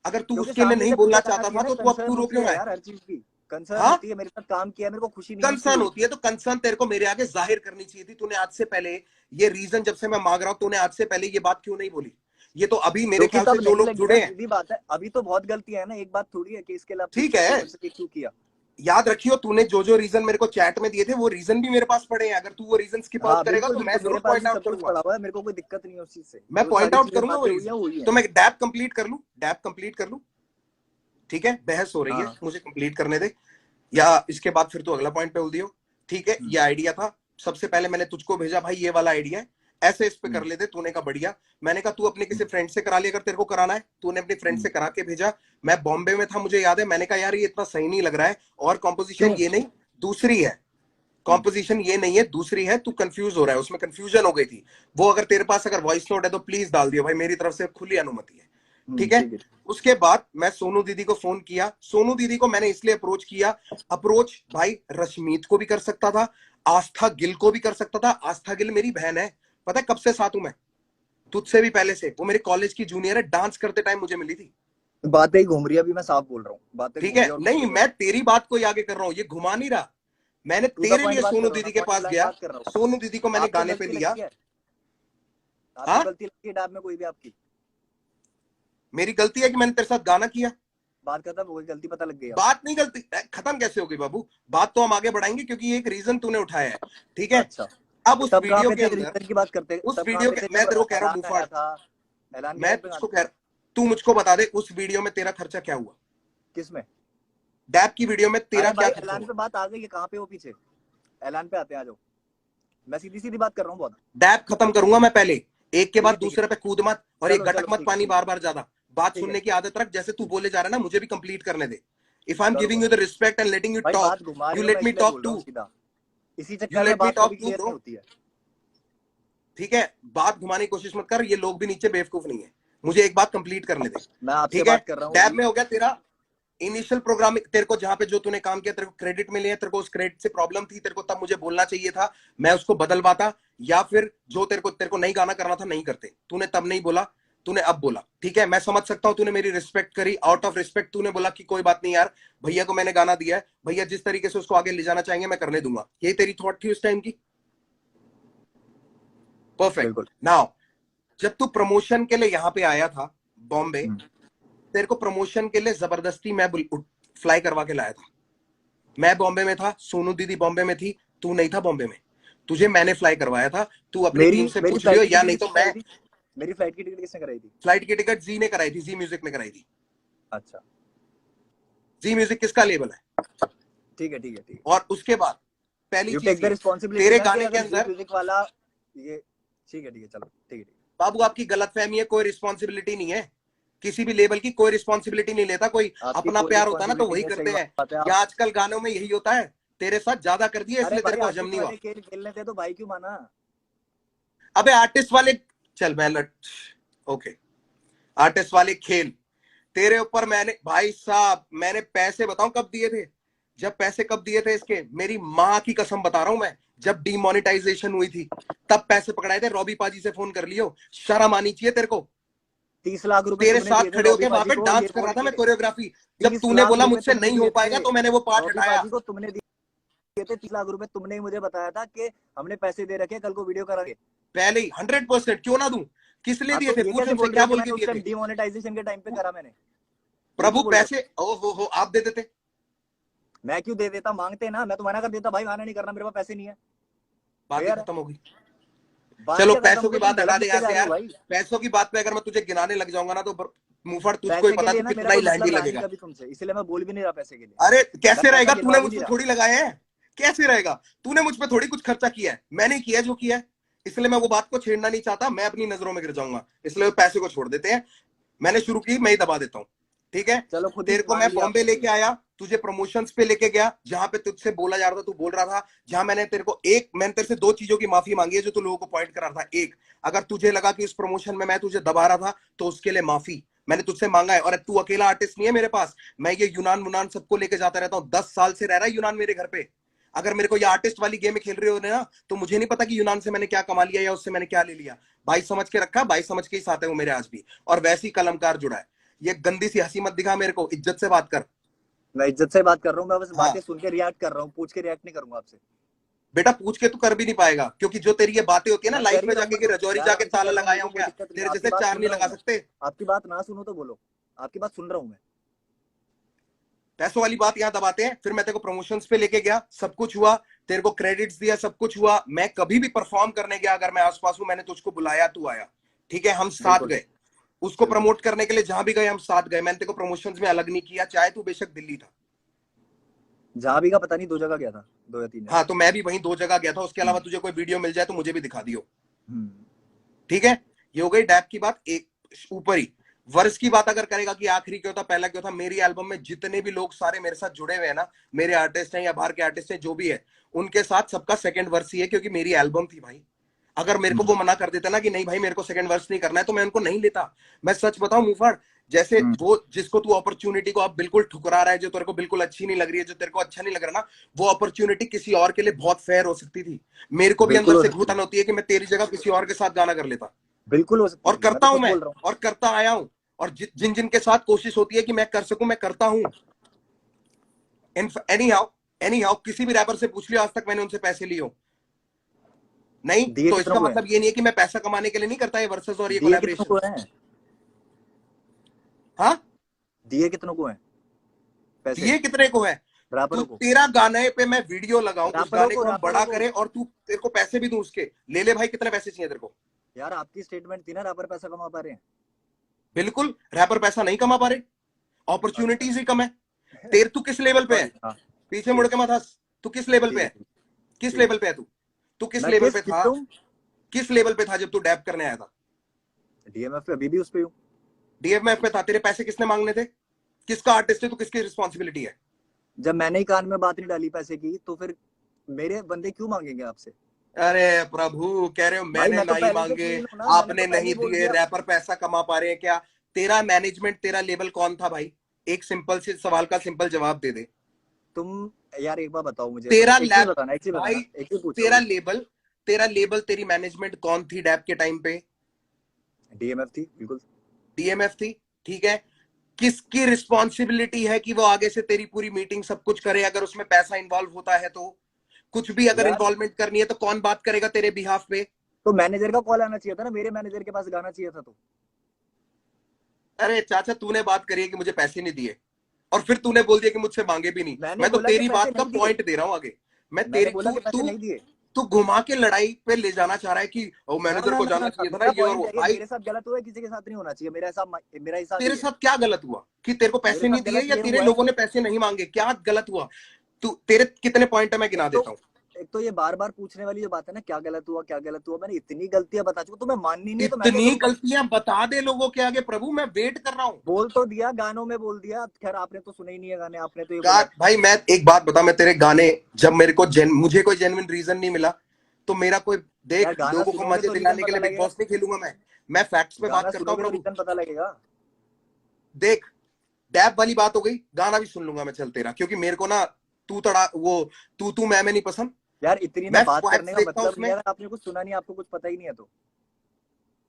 अगर तू क्योंकि उसके लिए सामने नहीं से बोलना फीडबैक आना चाहता चाहिए था ना, तो तू अब कंसर्न तू रो होती क्यों है रहा है? यार हर चीज की। कंसर्न हाँ, होती है, मेरे साथ काम किया, मेरे को खुशी नहीं मिलती कंसर्न हुई। होती है तो कंसर्न तेरे को मेरे आगे जाहिर करनी चाहिए थी। तूने आज से पहले ये रीजन, जब से मैं मांग रहा हूं, तूने आज से पहले ये बात क्यों नहीं बोली? ये तो अभी मेरे क्योंकि ख्याल से तब जो नहीं लोग लगी ना, जुड़े हैं, सीधी बात है। अभी तो बहुत गलतियां है ना, एक बात थोड़ी है कि इसके लिए आप पूछ ठीक सकते हो है, मेरे से कि क्यों किया। याद रखियो तूने जो जो रीजन मेरे को चैट में दिए थे वो रीजन भी मेरे पास पड़े हैं। अगर तू वो रीजन स्किप आउट हाँ करेगा बिल्कुल तो मैं बिल्कुल, मेरे जरूर पास पॉइंट भी आउट सब कुछ करूंगा। पड़ा हुआ है, मेरे को कोई दिक्कत नहीं है उस चीज से। मैं जो पॉइंट सारी आउट चीजें करूंगा वो बातें हुई है रीजन। वो हुई है। तो मैं डैब कंप्लीट कर लूं, डैब कंप्लीट कर लूं? ठीक है, बहस हो रही है, हाँ। मुझे कंप्लीट करने दे, या इसके बाद फिर तू अगला पॉइंट पे उल दियो। ठीक है, ये आइडिया था, सबसे पहले मैंने तुझको भेजा भाई ये वाला आइडिया है, ऐसे इस पे कर लेते। तूने कहा बढ़िया। मैंने कहा तू अपने किसी फ्रेंड से करा ले अगर तेरे को कराना है। तूने अपने फ्रेंड से करा के भेजा। मैं बॉम्बे में था, मुझे याद है, मैंने कहा यार ये इतना सही नहीं लग रहा है, और कॉम्पोजिशन क्यों? ये नहीं दूसरी है, कॉम्पोजिशन ये नहीं है दूसरी है, तू कंफ्यूज हो रहा है, उसमें कंफ्यूजन हो गई थी। वो अगर तेरे पास अगर वॉइस नोट है तो प्लीज डाल दियो भाई, मेरी तरफ से खुली अनुमति है। ठीक है। ठीक है। उसके बाद मैं सोनू दीदी को फोन किया। सोनू दीदी को मैंने इसलिए अप्रोच किया, अप्रोच भाई रश्मीत को भी कर सकता था, आस्था गिल को भी कर सकता था। आस्था गिल मेरी बहन है, पता है कब से साथ हूं मैं, तुझसे भी पहले से। वो मेरे कॉलेज की जूनियर है, डांस करते टाइम मुझे मिली थी। बातें ही घूम रही है, अभी मैं साफ बोल रहा हूँ, बातें ठीक घूम है, रही है और नहीं घूमती मैं रहेगी। तेरी बात को ही आगे कर रहा हूं, ये घुमा नहीं रहा। मैंने टू द तेरे पॉइंट लिए बात कर सोनू रहा हूँ ना, दीदी के पॉइंट पास ब्लैंक गया, बात कर रहा हूँ। सोनू दीदी को मैंने आपको गाने पे गलती लिया। लगती है? आपको हाँ, गलती लगती है डैब में कोई भी आपकी? मेरी गलती है कि मैंने तेरे साथ गाना किया? बात खत्म हो गई, गलती पता लग गई आपको? बात नहीं, गलती खत्म कैसे हो गई बाबू? बात तो हम आगे बढ़ाएंगे क्योंकि ये एक रीजन तूने उठाया है। ठीक है। अच्छा, अब उस तब कहाँ वीडियो पे के थे अंदर, रीजन की बात करते? उस तब कहाँ वीडियो पे के, थे मैं जब तेरे को कह रहा हूँ ऐलान आया मुफाड़, था? ऐलान के मैं टाइम पे कहाँ तुझको थे? कह रहा, तू मुझको बता दे उस वीडियो में तेरा खर्चा क्या हुआ? किस में? डैब की वीडियो में तेरा अरे क्या भाई खर्चा ऐलान हुआ? पे बात आ गई है, कहाँ पे हो पीछे? ऐलान पे आते हैं, आ जाओ। मैं सीधी सीधी बात कर रहा हूँ बहुत। डैब खत्म करूंगा मैं पहले, एक के बाद ठीक है, दूसरे पे कूद मत, और ये चलो गटक चलो, मत ठीक है पानी ठीक बार बार ज्यादा। बात है ठीक है सुनने की आदत रख, जैसे तू बोले जा रहा है ना, मुझे भी कंप्लीट करने दे। इफ आई एम करो गिविंग करो। You the respect and letting you भाई टॉक, बात घुमा यू रहे हो, मैं लेट मी इसलिए टॉक बोल रहा हूँ टू, सीधा। इसी यू चक्कर में लेट मी बात टॉक कभी टू क्लियर नहीं ब्रो। होती है। ठीक है, बात घुमाने की कोशिश मत कर, ये लोग भी नीचे बेवकूफ नहीं है। मुझे एक बात कंप्लीट करने दे। मैं आपसे ठीक है, बात कर रहा हूँ डैब अभी। में हो गया तेरा इनिशियल प्रोग्रामिंग। तेरे को जहां पे जो तूने काम किया तेरे को क्रेडिट मिले हैं, तेरे को उस क्रेडिट से प्रॉब्लम थी, तेरे को तब मुझे बोलना चाहिए था, मैं उसको बदलवाता। या फिर जो तेरे को नहीं गाना करना था नहीं करते, तूने तब नहीं बोला, तूने अब बोला। ठीक है, मैं समझ सकता हूं, तूने मेरी रिस्पेक्ट करी, आउट ऑफ रिस्पेक्ट तूने बोला कि कोई बात नहीं यार, भैया को मैंने गाना दिया है, भैया जिस तरीके से उसको आगे ले जाना चाहेंगे मैं करने दूंगा। ये तेरी थॉट थी उस टाइम की। परफेक्ट। बिल्कुल। नाउ जब तू प्रमोशन के लिए यहां पे आया था बॉम्बे, तेरे को प्रमोशन के लिए जबरदस्ती मैं फ्लाई करवा के लाया था। मैं बॉम्बे में था, सोनू दीदी बॉम्बे में थी, तू नहीं था बॉम्बे में, तुझे मैंने फ्लाई करवाया था। तू अपनी मेरी टीम से मेरी पूछ लियो, फ्लाइट की या टिकट नहीं तो किसने मैं। कराई थी? मेरी फ्लाइट की टिकट किसने कराई थी? फ्लाइट की टिकट जी ने कराई थी, जी म्यूजिक ने कराई थी। अच्छा जी म्यूजिक किसका लेबल है? ठीक है ठीक है ठीक है। और उसके बाद पहली यू चीज टेक द ये, रिस्पॉन्सिबिलिटी तेरे ना कि गाने के अगर जी अंदर, म्यूजिक वाला ये। ठीक है चलो, ठीक है। बाबू आपकी गलतफहमी है, कोई रिस्पॉन्सिबिलिटी नहीं है, किसी भी लेवल की कोई रिस्पॉन्सिबिलिटी नहीं लेता कोई। आपकी अपना कोई प्यार होता है ना तो रिस्पॉन्सिबिलिटी वही नहीं है, सही करते हैं, बात है या आप। आजकल गानों में यही होता है। तेरे साथ ज्यादा कर दिया अरे इसलिए तेरे भाई को हजम आर्टिस्ट नहीं हुआ। वाले खेल खेलने थे तो भाई क्यों माना? अबे आर्टिस्ट वाले, चल मैं लट, ओके, आर्टिस्ट वाले खेल तेरे ऊपर मैंने, भाई साहब मैंने पैसे बताऊं कब दिए थे? जब पैसे कब दिए थे इसके, मेरी माँ की कसम बता रहा हूं मैं, जब डीमोनेटाइजेशन हुई थी तब पैसे पकड़ाए थे। रॉबी पाजी से फोन कर लियो, शर्म आनी चाहिए तेरे को। 30 लाख रुपए तेरे तुमने साथ दिए थे खड़े होके रॉबी वहां बाजी पे को ये डांस कर रहा बोल था मैं के। कोरियोग्राफी। जब 30 तूने लाख बोला रुपए मुझसे तुमने नहीं दिए हो थे पाएगा तो मैंने वो पार्ट रॉबी हटाया। बाजी को, तुमने दिए थे 30 लाख रुपए, तुमने ही मुझे बताया था कि हमने पैसे दे रखे, कल को वीडियो करांगे। पहले ही 100% क्यों ना दूं? किस लिए हाँ दिए तो थे? ये पूछ कैसे उनसे बोल रहे क्या हो कि बोल के मैंने उस दिए टाइम थे? डिमोनेटाइजेशन के टाइम पे करा मैंने? ये प्रभु क्यों बोल रहे पैसे ओ हो आप दे देते। हो? मैं क्यों दे देता, मांगते ना, मैं तो मना कर देता भाई माना नहीं करना, मेरे पास पैसे नहीं है। बात ही यार खत्म होगी। बात चलो क्या खत्म पैसों हो की गई, तुम बात हटा गलत दे लेके यहाँ जा से रहे हो यार। भाई। पैसों की बात पे अगर मैं तुझे गिनाने लग जाऊंगा ना तो मुंहफड़ तुझको ही पैसे के पता लिए तू ना मेरा कितना ही कोई लैंडी मतलब रहा नहीं लगेगा। कभी तुमसे, इसलिए मैं बोल भी नहीं रहा पैसे के लिए। अरे मैं कैसे पैसा रहेगा? गिनवा तूने भी मुझ नहीं पे रहा। थोड़ी लगाए हैं। कैसे रहेगा? तूने मुझ पे थोड़ी कुछ खर्चा किया है, मैंने किया है जो किया है। इसलिए मैं वो बात को छेड़ना नहीं चाहता, मैं अपनी नजरों में गिर जाऊंगा, इसलिए पैसे को छोड़ देते हैं। मैंने शुरू की, मैं ही दबा देता हूँ। ठीक है। चलो खुद ही तेरे को मान मैं लिया बॉम्बे आपने लेके भूल। आया, तुझे प्रमोशंस पे लेके गया, जहां पे तुझसे बोला जा रहा था, तू बोल रहा था, जहां मैंने तेरे से दो चीजों की माफी मांगी है जो तू लोगों को पॉइंट करा था। एक, अगर तुझे लगा कि उस प्रमोशन में मैं तुझे दबा रहा था तो उसके लिए माफी मैंने तुझसे मांगा है। और तू अकेला आर्टिस्ट नहीं है मेरे पास, मैं ये यूनान मुनान सबको लेके जाता रहता हूँ। 10 साल से रह रहा है यूनान मेरे घर पे। अगर मेरे को ये आर्टिस्ट वाली गेम खेल रहे हो ना तो मुझे नहीं पता कि यूनान से मैंने क्या कमा लिया या उससे मैंने क्या ले लिया। भाई समझ के रखा, भाई समझ के ही साथ है वो मेरे आज भी। और वैसी कलमकार जुड़ा है। ये गंदी सी हंसी मत दिखा मेरे को, इज्जत से बात कर। मैं इज्जत से बात कर रहा हूँ, मैं बस हाँ बातें सुन के रिएक्ट कर रहा हूँ, पूछ के रिएक्ट नहीं करूंगा आपसे। बेटा, पूछ के तू कर भी नहीं पाएगा, क्योंकि जो तेरी ये बातें होती है ना मैं कर लाइफ ही में रहूंगा जाके कि तो रजौरी यार जाके आराम से ताला कर रहा हूँ, मेरे लगाया को हूं कोई क्या? दिक्कत नहीं तेरे है, आपकी जैसे बात चार सुन नहीं रहा लगा हूँ मैं। सकते। आपकी बात ना सुनो तो बोलो, आपकी बात सुन रहा हूँ मैं। पैसों वाली बात यहाँ दबाते हैं। फिर मैं तेरे को प्रमोशंस पे लेके गया, सब कुछ हुआ, तेरे को क्रेडिट्स दिया, सब कुछ हुआ। मैं कभी भी परफॉर्म करने गया, अगर मैं आसपास हूं, मैंने तुझको बुलाया, तू आया। ठीक है, हम साथ बिल्कुल गए। उसको बिल्कुल। प्रमोट करने के लिए जहां भी गए हम साथ गए। मैंने तेरे को प्रमोशंस में अलग नहीं किया, चाहे तू बेशक दिल्ली था। जहां भी का पता नहीं, 2 जगह गया था, 2 या 3 जगह। हाँ तो मैं भी वहीं 2 जगह गया था। उसके अलावा हम्म तुझे कोई वीडियो मिल जाए तो मुझे भी दिखा दियो। हम्म। ठीक है। ये हो गई डैप की बात। एक ऊपर ही वर्ष की बात अगर करेगा कि आखिरी क्यों था, पहला क्यों था, मेरी एल्बम में जितने भी लोग सारे मेरे साथ जुड़े हुए हैं ना, मेरे आर्टिस्ट हैं या बाहर के आर्टिस्ट हैं, जो भी है, उनके साथ सबका सेकंड वर्ष ही है, क्योंकि मेरी एल्बम थी भाई। अगर मेरे को हम्म वो मना कर देता ना कि नहीं भाई मेरे को सेकंड वर्ष नहीं करना है, तो मैं उनको नहीं लेता। मैं सच बताऊं मुफाड़, जैसे हम्म। वो जिसको तू अपॉर्चुनिटी को आप बिल्कुल ठुकरा रहा है, जो तेरे को बिल्कुल अच्छी नहीं लग रही है, जो तेरे को अच्छा नहीं लग रहा ना, वो अपॉर्चुनिटी किसी और के लिए बहुत फेयर हो सकती थी। मेरे को भी बिल्कुल अंदर हो से सकती घुटन है, होती है कि मैं तेरी जगह किसी और के साथ गाना कर लेता। बिल्कुल हो सकती और थी, मैं करता तो हूं खुद मैं, बोल रहा हूँ। और करता आया हूं। और जिन जिन के साथ कोशिश होती है कि मैं कर सकूं, मैं करता हूं। एनी हाउ किसी भी रैपर से पूछ लियो, आज तक मैंने उनसे पैसे लिए हो? नहीं। दिए तो कितनों इसका को है? मतलब ये नहीं है कि मैं पैसा कमाने के लिए नहीं करता ये वर्सेस और ये दिए कितनों कोलैबोरेशन। को है? हाँ, दिए कितनों को है पैसे? दिए कितने को है? तू रैपरों को, तेरा गाने पे मैं वीडियो लगाऊं, उस रैपरों गाने को, को हम रैपरों बड़ा को। करें और तू तेरे को पैसे भी दूं उसके, ले ले भाई, कितने पैसे चाहिए तेरे को? यार आपकी स्टेटमेंट थी ना, रैपर पैसा कमा पा रहे हैं। बिल्कुल, रैपर पैसा नहीं कमा पा रहे, अच्छा अपॉर्चुनिटीज ही कम है। तेरे तू किस लेवल पे है? सॉरी, हाँ पीछे मुड़ ठीक के मत हंस। तू किस लेवल पे ठीक है है? ठीक किस ठीक है। लेवल पे है तू? तू किस मैं लेवल किस पे किस था? पे हूँ? किस लेवल पे था जब तू डैप करने आया था? डीएमएफ पे अभी भी उस पे हूँ। डीएमएफ पे था। तेरे पैसे किसने मांगने थे? किसका आर्टिस्ट है तू? किसकी रिस्पॉन्सिबिलिटी है? जब मैंने ही कान में बात नहीं डाली पैसे की, तो फिर मेरे बंदे क्यों मांगेंगे आपसे? अरे प्रभु, कह रहे हो भाई मैंने मैं तो नहीं पहले से मांगे, क्लीन हूँ ना, मैंने तो आपने पहले ही नहीं बोल दिए, दिया। रैपर पैसा कमा पा रहे हैं क्या? तेरा मैनेजमेंट, तेरा लेबल कौन था भाई? एक सिंपल से सवाल का सिंपल जवाब दे दे। तुम यार एक बार बताओ मुझे, तेरा एक चीज लैब बताना, एक चीज भाई, बताना, एक चीज पूछ रहा तेरा हूँ। लेबल, तेरा लेबल, तेरी मैनेजमेंट कौन थी डैप के टाइम पे? डीएमएफ थी बिल्कुल। डीएमएफ थी। ठीक है। किसकी रिस्पॉन्सिबिलिटी है कि वो आगे से तेरी पूरी मीटिंग सब कुछ करे? अगर उसमें पैसा इंवॉल्व होता है तो, कुछ भी अगर यार इन्वॉल्वमेंट करनी है तो कौन बात करेगा तेरे बिहाफ पे? तो मैनेजर का कॉल आना चाहिए था ना, मेरे मैनेजर के पास गाना चाहिए था तो। अरे चाचा, तूने बात करी है कि मुझे पैसे नहीं दिए, और फिर तूने बोल दिया कि मुझसे मांगे भी नहीं। मैंने मैं तो बोला कि तेरी पैसे बात का नहीं दिए, पॉइंट दे रहा हूं आगे। मैं मैंने तेरी बोला तू कि पैसे तू नहीं दिए। तू घुमा के लड़ाई पे ले जाना चाह रहा है कि ओ ना मैनेजर ना को ना ना जाना ना, चाहिए था ना मेरा ये और पॉइंट वो। है कि भाई मेरे साथ गलत हुआ है, किसी के साथ नहीं होना चाहिए, मेरा हिसाब, मेरा हिसाब तेरे ही है। साथ क्या गलत हुआ कि तेरे को मेरे पैसे साथ नहीं दिए गलत या ये तेरे हुआ है लोगों कि ने पैसे नहीं मांगे? क्या गलत हुआ? तू तेरे कितने पॉइंट है मैं एक गिना तो देता हूँ। एक तो ये बार बार पूछने वाली जो बात है ना, क्या गलत हुआ क्या गलत हुआ, मैंने इतनी गलतियां बता चुका, तुम्हें माननी नहीं है तो मैं क्या इतनी करूं भाई? गलतियां बता दे लोगों के आगे प्रभु, मैं वेट कर रहा हूँ। बोल तो दिया, गानों में बोल दिया, खैर आपने तो सुने ही नहीं है गाने, आपने तो ये बोला भाई मैं एक बात बता, मैं तेरे गाने, जब मेरे को मुझे कोई जेन्युइन रीजन नहीं मिला तो मेरा कोई, यार देख गाना लोगों को सुनोगे मजे तो रीजन दिलाने के पता लिए बिग लगेगा, बॉस नहीं खेलूंगा मैं फैक्ट्स पे बात गाना करता हूँ सुनोगे तो प्रभु। रीजन पता लगेगा। देख, डैब वाली बात हो गई, गाना भी सुन लूंगा मैं चल तेरा, क्योंकि मेरे को ना तू तड़ा वो तू मैं नहीं पसंद। यार इतनी ना मैं बात करने फैक्ट्स का देखता हूँ मतलब नहीं उसमें। है, अगर आपने कुछ सुना नहीं, आपको कुछ पता ही नहीं है तो।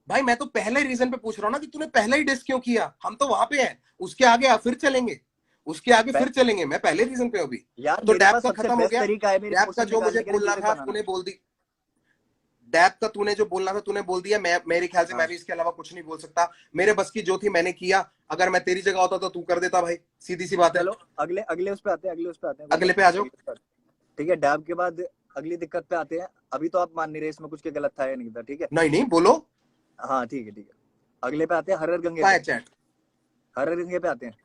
भाई मैं तो पहले रीजन पे पूछ रहा हूँ ना कि तूने पहले ही डिस क्यों किया, हम तो वहां पे हैं, उसके आगे फिर चलेंगे, उसके आगे फिर चलेंगे, मैं पहले रीजन पे हूँ अभी। यार तो मेरे डैप पास का सबसे खत्म हो बेस्ट गया, तरीका है मेरे डैप का इमोशन जो मुझे निकालने के लिए, बोलना म्यूजिक था बनाना। तूने बोल दी, डैप का तूने जो बोलना था तूने बोल दिया, मैं मेरे ख्याल से मैं हाँ भी इसके अलावा कुछ नहीं बोल सकता, मेरे बस की जो थी मैंने किया, अगर मैं तेरी जगह होता तो तू कर देता भाई, सीधी सी बात है। चलो अगले अगले उस पे आते हैं, अगले उस पे आते हैं, कोई अगले बात पे नहीं, आ जाओ। अगले उस पे आते हैं। ठीक है, डैब के बाद अगली दिक्कत पे आते हैं। अभी तो आप मान नहीं रहे इसमें कुछ के गलत था या नहीं था, ठीक है। नहीं नहीं बोलो। हाँ ठीक है ठीक है। अगले पे आते हैं, हरर गंगे कहाँ पे। है चैट? हरर गंगे पे आते हैं।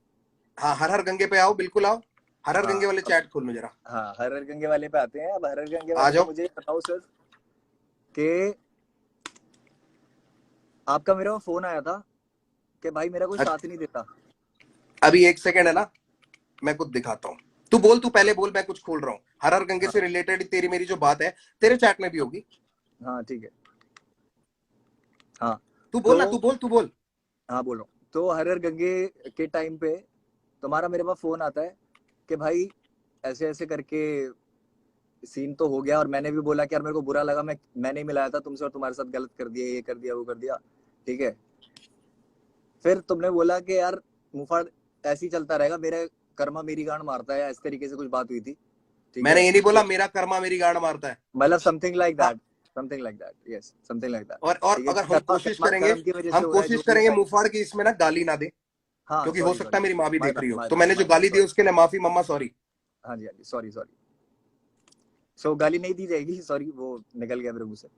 हाँ हर हर गंगे पे आओ, बिल्कुल आओ, हर हर हाँ गंगे वाले अब, चैट खोल लो जरा। हाँ हरर गंगे वाले पे आते हैं। अब हरर गंगे आ वाले पे जाओ। मुझे ये बताओ सर कि आपका मेरे को फोन आया था कि भाई मेरा कोई साथ नहीं देता। अभी एक सेकंड है ना, मैं कुछ दिखाता हूँ, तू बोल, तू पहले बोल, मैं कुछ खोल रहा हूँ। हर हर गंगे से हाँ रिलेटेड तेरी मेरी जो बात है तेरे चैट में भी होगी। हाँ ठीक है। हाँ तू बोल तो ना, तू बोल, तू बोल। हाँ बोल रहा हूँ। तो हरर गंगे के टाइम पे तुम्हारा मेरे पास फोन आता है कि भाई ऐसे ऐसे करके सीन तो हो गया, और मैंने भी बोला कि यार मेरे को बुरा लगा, मैंने ही मिलाया था तुमसे और तुम्हारे साथ गलत कर दिया, ये कर दिया वो कर दिया, ठीक है। फिर तुमने बोला कि यार मुफाड़ ऐसे ही चलता रहेगा, मेरा कर्मा मेरी गांड मारता है, इस तरीके से कुछ बात हुई थी, ठीक मैंने है। ये नहीं बोला मेरा कर्मा मेरी गांड मारता है। मतलब समथिंग लाइक हाँ, that, something like that, yes something like that. और ठीक है अगर कि हम कर्मा कोशिश कर्मा करेंगे, कर्म की वजह से हम हो रहा है जो कोशिश भी करेंगे ऐसा। मुंहफाड़ की इसमें ना गाली ना दे, हाँ क्योंकि हो सॉरी सकता सॉरी, है मेरी माँ भी माय देख बैड रही हो, माय तो बैड मैंने जो माय बैड, गाली दी सॉरी। उसके लिए माफी मम्मा, सॉरी। हाँ जी हाँ जी, सॉरी सॉरी। सो गाली नहीं दी जाएगी, सॉरी वो निकल गया मेरे मुंह से।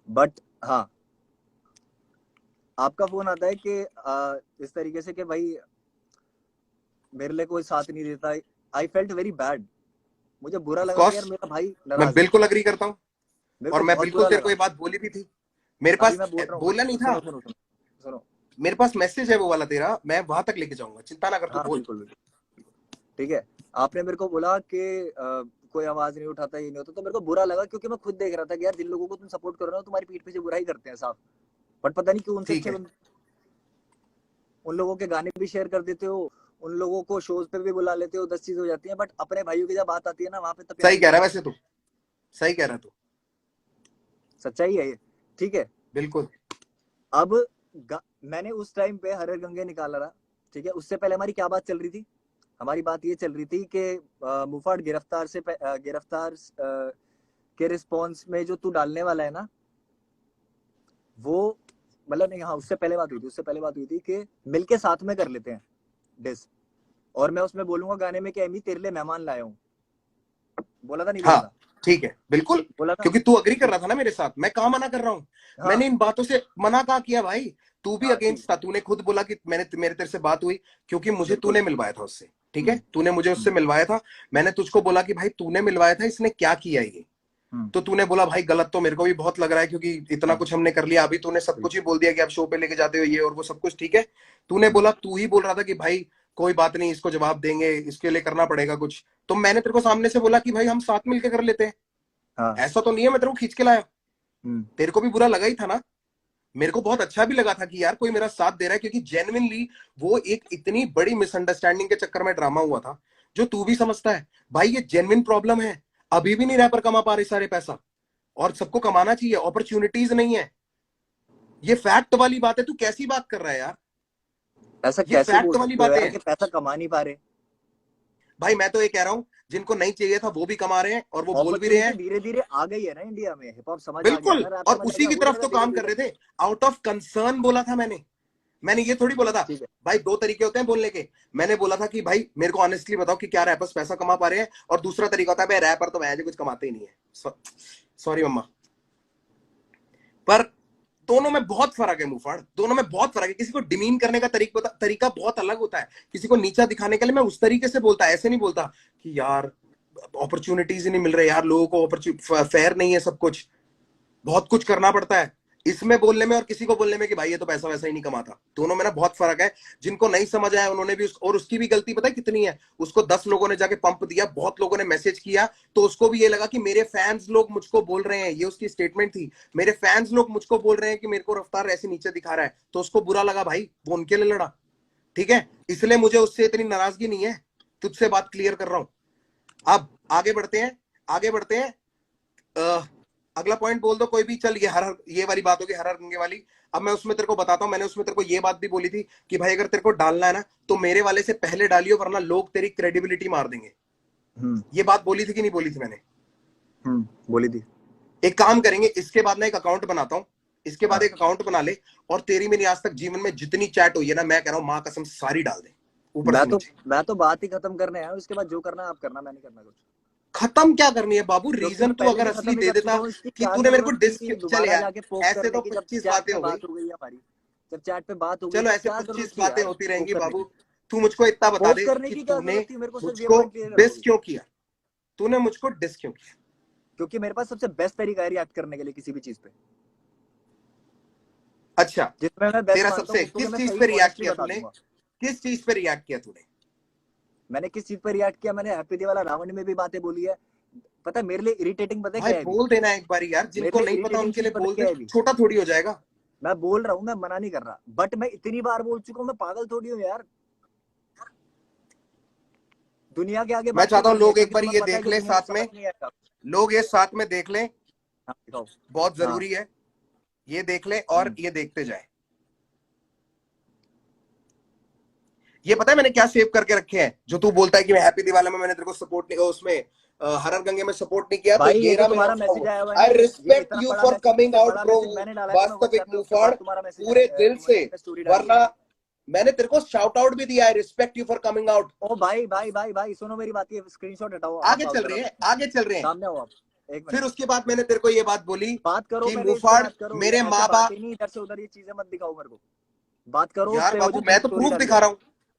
बट हाँ, आपका फोन आता है कि इस तरीके से कि भाई मेरे लिए कोई साथ नहीं देता। आई फेल्ट वेरी बैड, मुझे बुरा ऑफ लगा कि यार कोर्स, मेरा भाई मैं नाराज है। बिल्कुल अग्री करता हूँ, मेरे और को मैं बहुत बिल्कुल बुरा तेरे को लगा। ये बात बोली भी थी। मेरे अभी पास मैं बोल रहा हूँ, बोला नहीं था, सुनो सुनो सुनो सुनो। मेरे पास मैसेज है वो वाला तेरा, मैं वहां तक लेके जाऊंगा, चिंता ना कर, तू हाँ बोल। बिल्कुल बिल्कुल, ठीक है। आपने मेरे को बोला कि कोई आवाज नहीं उठाता, ये नहीं होता, तो मेरे को बुरा लगा क्योंकि मैं खुद देख रहा था कि यार जिन लोगों को तुम सपोर्ट कर रहे हो तुम्हारी पीठ पीछे बुराई करते हैं साफ। बट पता नहीं क्यों उनसे ठीक अच्छे है, उन लोगों के गाने भी शेयर कर देते हो, उन लोगों को शोज पे भी बुला लेते हो, 10 चीजें हो जाती हैं, बट अपने भाइयों की जब बात आती है ना वहां पे तो प्यार सही ही कह नहीं रहा है आता। वैसे तू, सही कह रहा है तू, सच्चाई है ये, ठीक है। बिल्कुल। अब मैंने उस टाइम पे हरर गंगे निकाला रहा, ठीक है। उससे पहले हमारी क्या बात चल रही थी? हमारी बात ये चल रही थी कि मुफाड़ गिरफ्तार से गिरफ्तार के रिस्पॉन्स में जो तू डालने वाला है ना, वो मतलब नहीं, हाँ उससे पहले बात हुई थी, उससे पहले बात हुई थी कि मिलके साथ में कर लेते हैं डिस, और मैं उसमें बोलूंगा गाने में कि एमी तेरे लिए मेहमान लाया हूँ। बोला था नहीं बोला हाँ था? ठीक है, बिल्कुल, बोला था। क्योंकि तू अग्री कर ठीक रहा था ना मेरे साथ, मैं कहाँ मना कर रहा हूँ, है। हाँ मैंने इन बातों से मना कहाँ किया भाई, तू भी हाँ ठीक अगेंस्ट था, है, तूने खुद बोला कि मैंने मेरे तेरे से बात हुई, क्योंकि मुझे बिल्कुल। तूने मिलवाया था उससे, ठीक है, हम्म तूने मुझे उससे हम्म मिलवाया था, मैंने तुझको बोला कि भाई तूने मिलवाया था, इसने क्या किया ये, हम्म, तो तूने बोला भाई गलत तो मेरे को भी बहुत लग रहा है, क्योंकि इतना हाँ कुछ हमने कर लिया, अभी तूने सब कुछ ही बिल्कुल। बोल दिया कि आप शो पे लेके जाते हो ये और वो सब कुछ, ठीक है, तूने हम्म बोला, तू ही बोल रहा था कि भाई कोई बात नहीं, इसको जवाब देंगे, इसके लिए करना पड़ेगा कुछ, तो मैंने तेरे को सामने से बोला कि भाई हम साथ मिलकर कर लेते हैं, हाँ ऐसा तो नहीं है मैं तेरे को खींच के लाया, हम्म तेरे को भी बुरा लगा ही था ना, मेरे को बहुत अच्छा भी लगा था कि यार कोई मेरा साथ दे रहा है, क्योंकि जेन्युइनली वो एक इतनी बड़ी मिसअंडरस्टैंडिंग के चक्कर में ड्रामा हुआ था, जो तू भी समझता है भाई, ये जेन्युइन प्रॉब्लम है, अभी भी नहीं रैपर कमा पा रहे सारे पैसा, और सबको कमाना चाहिए, अपॉर्चुनिटीज नहीं है, ये फैक्ट वाली बात है, तू कैसी बात कर रहा है यार, ऐसा ये कैसे फैक्ट बोल वाली सकते हो बातें यार हैं। कि पैसा कमा नहीं पा रहे? भाई मैं तो ये कह रहा हूं, जिनको नहीं चाहिए था वो भी कमा रहे हैं, और वो बोल भी रहे अपॉर्चुनिटी हैं, धीरे धीरे आ गई है ना इंडिया में, हिप हॉप समझ आ गया बिल्कुल, ना, रैप और समझ आ उसी गया, की हो तरफ जाएगा तो धीरे काम कर धीरे। रहे थे, आउट ऑफ कंसर्न बोला था मैंने ये थोड़ी बोला था, ठीक है। भाई दो तरीके होते हैं बोलने के, मैंने बोला था कि भाई मेरे को ऑनेस्टली बताओ कि क्या रैपर्स पैसा कमा पा रहे हैं, और दूसरा तरीका होता है भाई रैपर तो वैसे कुछ कमाते ही नहीं है, सॉरी मम्मा, पर दोनों में बहुत फर्क है मुफाड़, दोनों में बहुत फर्क है, किसी को डिमीन करने का तरीका बहुत अलग होता है, किसी को नीचा दिखाने के लिए मैं उस तरीके से बोलता, ऐसे नहीं बोलता कि यार अपॉर्चुनिटीज ही नहीं मिल रहे यार, लोगों को फेयर नहीं है सब कुछ, बहुत कुछ करना पड़ता है, इसमें बोलने में और किसी को बोलने में कि भाई ये तो पैसा वैसा ही नहीं कमाता, दोनों में ना बहुत फर्क है, जिनको नहीं समझ आया उन्होंने भी और उसकी भी गलती पता है कितनी है, उसको 10 लोगों ने जाके पंप दिया, बहुत लोगों ने मैसेज किया, तो उसको भी ये लगा कि मेरे फैंस लोग मुझको बोल रहे हैं, ये उसकी स्टेटमेंट थी, मेरे फैंस लोग मुझको बोल रहे हैं कि मेरे को रफ्तार ऐसे नीचे दिखा रहा है, तो उसको बुरा लगा भाई, वो उनके लिए लड़ा, ठीक है, इसलिए मुझे उससे इतनी नाराजगी नहीं है, तुझसे बात क्लियर कर रहा हूं। अब आगे बढ़ते हैं, आगे बढ़ते हैं, अगला पॉइंट बोल दो कोई भी। चल ये वाली बात होगी, हर हर गंगे वाली। अब मैं उसमें तेरे को बताता हूँ, मैंने उसमें तेरे को ये बात भी बोली थी कि भाई अगर तेरे को डालना है ना तो मेरे वाले से पहले डालियो, वरना लोग तेरी क्रेडिबिलिटी मार देंगे। ये बात बोली थी कि नहीं बोली थी मैंने? बोली थी। एक काम करेंगे, इसके बाद ना एक अकाउंट बनाता हूँ, इसके बाद हाँ। एक अकाउंट बना ले, और तेरी मेरी आज तक जीवन में जितनी चैट हुई है ना, मैं कह रहा हूँ माँ कसम सारी डाल दे ऊपर से नीचे। मैं तो बात ही खत्म करने आया हूँ, इसके बाद जो करना आप करना, मैं नहीं करना कुछ। खत्म क्या करनी है बाबू? क्योंकि रीजन मैं तू पहले अगर भी असली खत्म ही दे कर चुका देता हूँ, इसकी कि क्या तूने मेरे को जरूरत थी चल दोबारा यार, जाके पोक ऐसे करने तो की, जब 25 चैट बातें पे हो गई। बात हो गई हमारी, जब चैट पे बात हो गई चलो तो ऐसे क्या जरूरत 25 थी बातें यार होती पोक रहेंगी करने बाबू। की? तू मुझको इतना बता पोक दे करने कि की क्या तूने जरूरत थी, मेरे को सिर्फ ये मुझको पॉइंट क्लियर करो डिस अभी। क्यों किया? तूने मुझको डिस क्यों किया? क्योंकि मेरे पास सबसे बेस्ट तरीका है रिएक्ट करने के लिए किसी भी चीज पे, अच्छा, जिसमें मैं बेस्ट तेरा मानता हूँ सबसे उसको किस मैं चीज सही पे रिएक्ट ऑनेस्टली किया बता तूने? दूंगा। किस चीज पे रिएक्ट किया तूने? मैंने किस चीज पर रिएक्ट किया? मैंने हैप्पी दिवाला रावण में भी बातें बोली है। पता है मेरे लिए इरिटेटिंग पता है भाई क्या है अभी? बोल देना एक बारी यार, मेरे जिनको लिए नहीं पता इरिटेटिंग उनके चीज लिए पता है बोल क्या दे, है अभी? छोटा थोड़ी हो जाएगा। मैं बोल रहा हूँ, मैं मना नहीं कर रहा, बट मैं इतनी बार बोल चुका हूँ, मैं पागल थोड़ी हूँ यार दुनिया के आगे मैं बात क्यों चाहता हूँ करनी है? लोग एक क्योंकि बार तुम्हें ये पता है देख कि ले दुनिया को साथ समझ में, नहीं आएगा। लोग ये साथ में देख लें, हाँ दिखाओ। बहुत हाँ। जरूरी है। ये देख ले और ये देखते जाए। ये पता है मैंने क्या सेव करके रखे हैं? जो तू बोलता है कि मैं हैप्पी दिवाली में मैंने तेरे को सपोर्ट नहीं, उसमें हर हर गंगे में सपोर्ट नहीं किया, तो भाई ये ये जो रहा मेरा तुम्हारा लिखा मैसेज हुआ। आया हुआ है ना, आई ये रिस्पेक्ट इतना यू बड़ा फॉर मैसेज, कमिंग सबसे आउट बड़ा ब्रो। मैसेज मैंने डाला है, तुम्हें वास्तविक व्हाट्सएप पे उसके मुफाड़, बाद तुम्हारा मैसेज पूरे दिल से। तुमने स्टोरी डाली है। वरना मैंने तेरे को शाउट आउट भी दिया, I respect you for coming out. ओ भाई भाई भाई भाई सुनो मेरी बात, ये स्क्रीनशॉट हटाओ, आगे आप आओ चल जरा रहे हैं, सामने, आगे चल रहे हैं। सामने आओ आप, एक फिर मिनट। उसके बाद मैंने तेरे को ये बात बोली बात करो कि पहले, इस पे मुफाड़ बात करो, ये मेरे ऐसे माँ बात ही बाप। नहीं, इधर से उधर ये चीजें मत दिखाओ मेरे को। बात करो उस यार पे, वो बाबू जो मैं तुमने तो स्टोरी प्रूफ डाली दिखा है। रहा हूँ,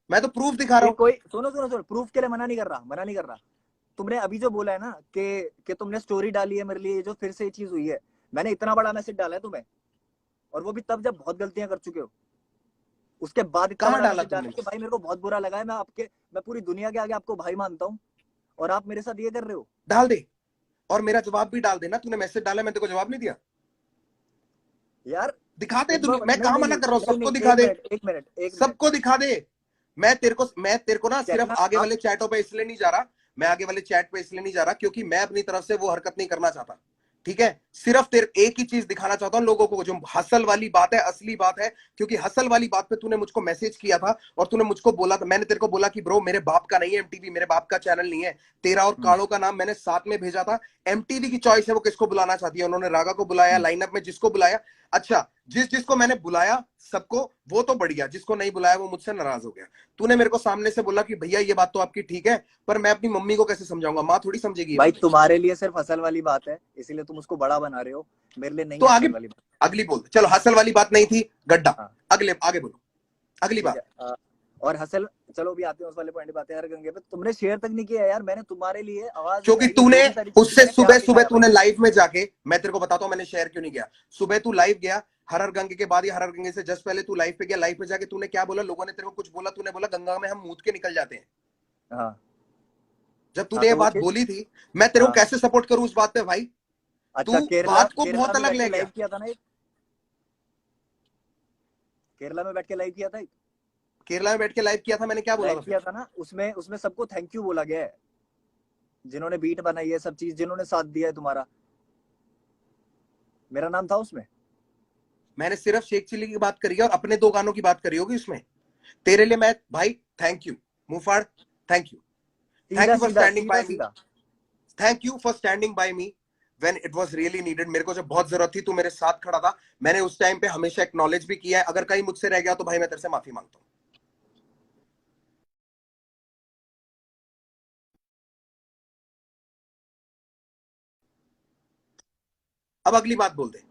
मैं तो प्रूफ दिखा रहा हूँ। कोई सुनो सुनो सुनो, प्रूफ के लिए मना नहीं कर रहा, मना नहीं कर रहा। तुमने अभी जो बोला है ना कि तुमने स्टोरी डाली है मेरे लिए, जो फिर से ये चीज हुई है, मैंने इतना बड़ा मैसेज डाला है तुम्हें, और वो भी तब जब बहुत गलतियां कर चुके हो। उसके बाद इतना कहाँ बड़ा डाला मैसेज डाला तुमने? है कि भाई मेरे को बहुत बुरा लगा है, मैं पूरी दुनिया के आगे आपको भाई मानता हूँ, और आप मेरे साथ ये कर रहे हो। डाल दे, और मेरा जवाब भी डाल देना। तूने मैसेज डाला, मैं तेरे को जवाब नहीं दिया? यार दिखाते एक दुनिया, बार, मैं नहीं कहाँ नहीं मना नहीं कर रहा हूँ, नहीं सबको नहीं, दिखा एक दे, मिनट एक मिनट एक मिनट। सबको दिखा दे। मैं तेरे को ना सिर्फ कहना आगे आप, वाले चैटों पे इसलिए नहीं जा रहा, मैं आगे वाले चैट पे इसलिए नहीं जा रहा क्योंकि मैं अपनी तरफ से वो हरकत नहीं करना चाहता। ठीक है, सिर्फ तेरे एक ही चीज दिखाना चाहता हूं लोगों को, जो हसल वाली बात है, असली बात है। क्योंकि हसल वाली बात पे तूने मुझको मैसेज किया था और तूने मुझको बोला था, मैंने तेरे को बोला कि ब्रो मेरे बाप का नहीं है एमटीवी, मेरे बाप का चैनल नहीं है। तेरा और काड़ो का नाम मैंने साथ में भेजा था। एमटीवी की चॉइस है वो किसको बुलाना चाहती है, उन्होंने रागा को बुलाया, लाइनअप में जिसको बुलाया। अच्छा, जिसको मैंने बुलाया सबको, वो तो बढ़िया, जिसको नहीं बुलाया वो मुझसे नाराज हो गया। तूने मेरे को सामने से बोला कि भैया ये बात तो आपकी ठीक है, पर मैं अपनी मम्मी को कैसे समझाऊंगा? माँ थोड़ी समझेगी ये भाई बात। तुम्हारे लिए सिर्फ हसल वाली बात है, इसीलिए तुम उसको बड़ा बना रहे हो, मेरे लिए नहीं तो है आगे हसल वाली बात। अगली बोल, चलो हसल वाली बात नहीं थी, गड्ढा। हाँ अगले आगे बोलो, अगली ठीक बात। है। और हसल, चलो भी आते हैं उस वाले पॉइंट पे, आते हैं हर गंगे पे। तुमने शेयर तक नहीं किया यार, मैंने तुम्हारे लिए आवाज क्योंकि उठाई है, तूने जो भी सारी चीजें उससे मैंने प्यार सुबह सुबह दिखाया भाई। तूने लाइव में जाके, मैं तेरे को बताता हूं मैंने शेयर क्यों नहीं किया। सुबह तू लाइव गया, हर हर गंगे के बाद या हर हर गंगे से जस्ट पहले तू लाइव पे गया। लाइव पे जाके तूने क्या बोला? लोगों ने तेरे को कुछ बोला, तूने बोला गंगा में हम मूत के निकल जाते हैं। हाँ जब हाँ, तूने ये तो वो बात बोली थी, मैं तेरे को हाँ। कैसे सपोर्ट करूं उस बात पे भाई? अच्छा, तू केरला बात को केरला बहुत में अलग बैठ के ले लाइव गया। किया था ना एक, केरला में बैठ के लाइव किया था एक, केरला में बैठ के लाइव किया था, मैंने क्या बोला लाइव था फिर? किया था ना, उसमें उसमें सबको थैंक यू बोला गया है, जिन्होंने बीट बनाई है, सब चीज जिन्होंने साथ दिया है तुम्हारा, मेरा नाम था उसमें। मैंने सिर्फ शेख चिल्ली की बात करी है और अपने दो गानों की बात करी होगी उसमें। तेरे लिए मैं भाई थैंक यू मुफाड़, थैंक यू, थैंक सीधा यू फॉर सीधा स्टैंडिंग सीधा बाय मी, सीधा। Thank you for standing by me when it was really needed. मेरे को जब बहुत जरूरत थी तू मेरे साथ खड़ा था। मैंने उस टाइम पे हमेशा एक्नॉलेज भी किया है। अगर कहीं मुझसे रह गया तो भाई मैं तेरे से माफी मांगता हूं। अब अगली बात बोल दे,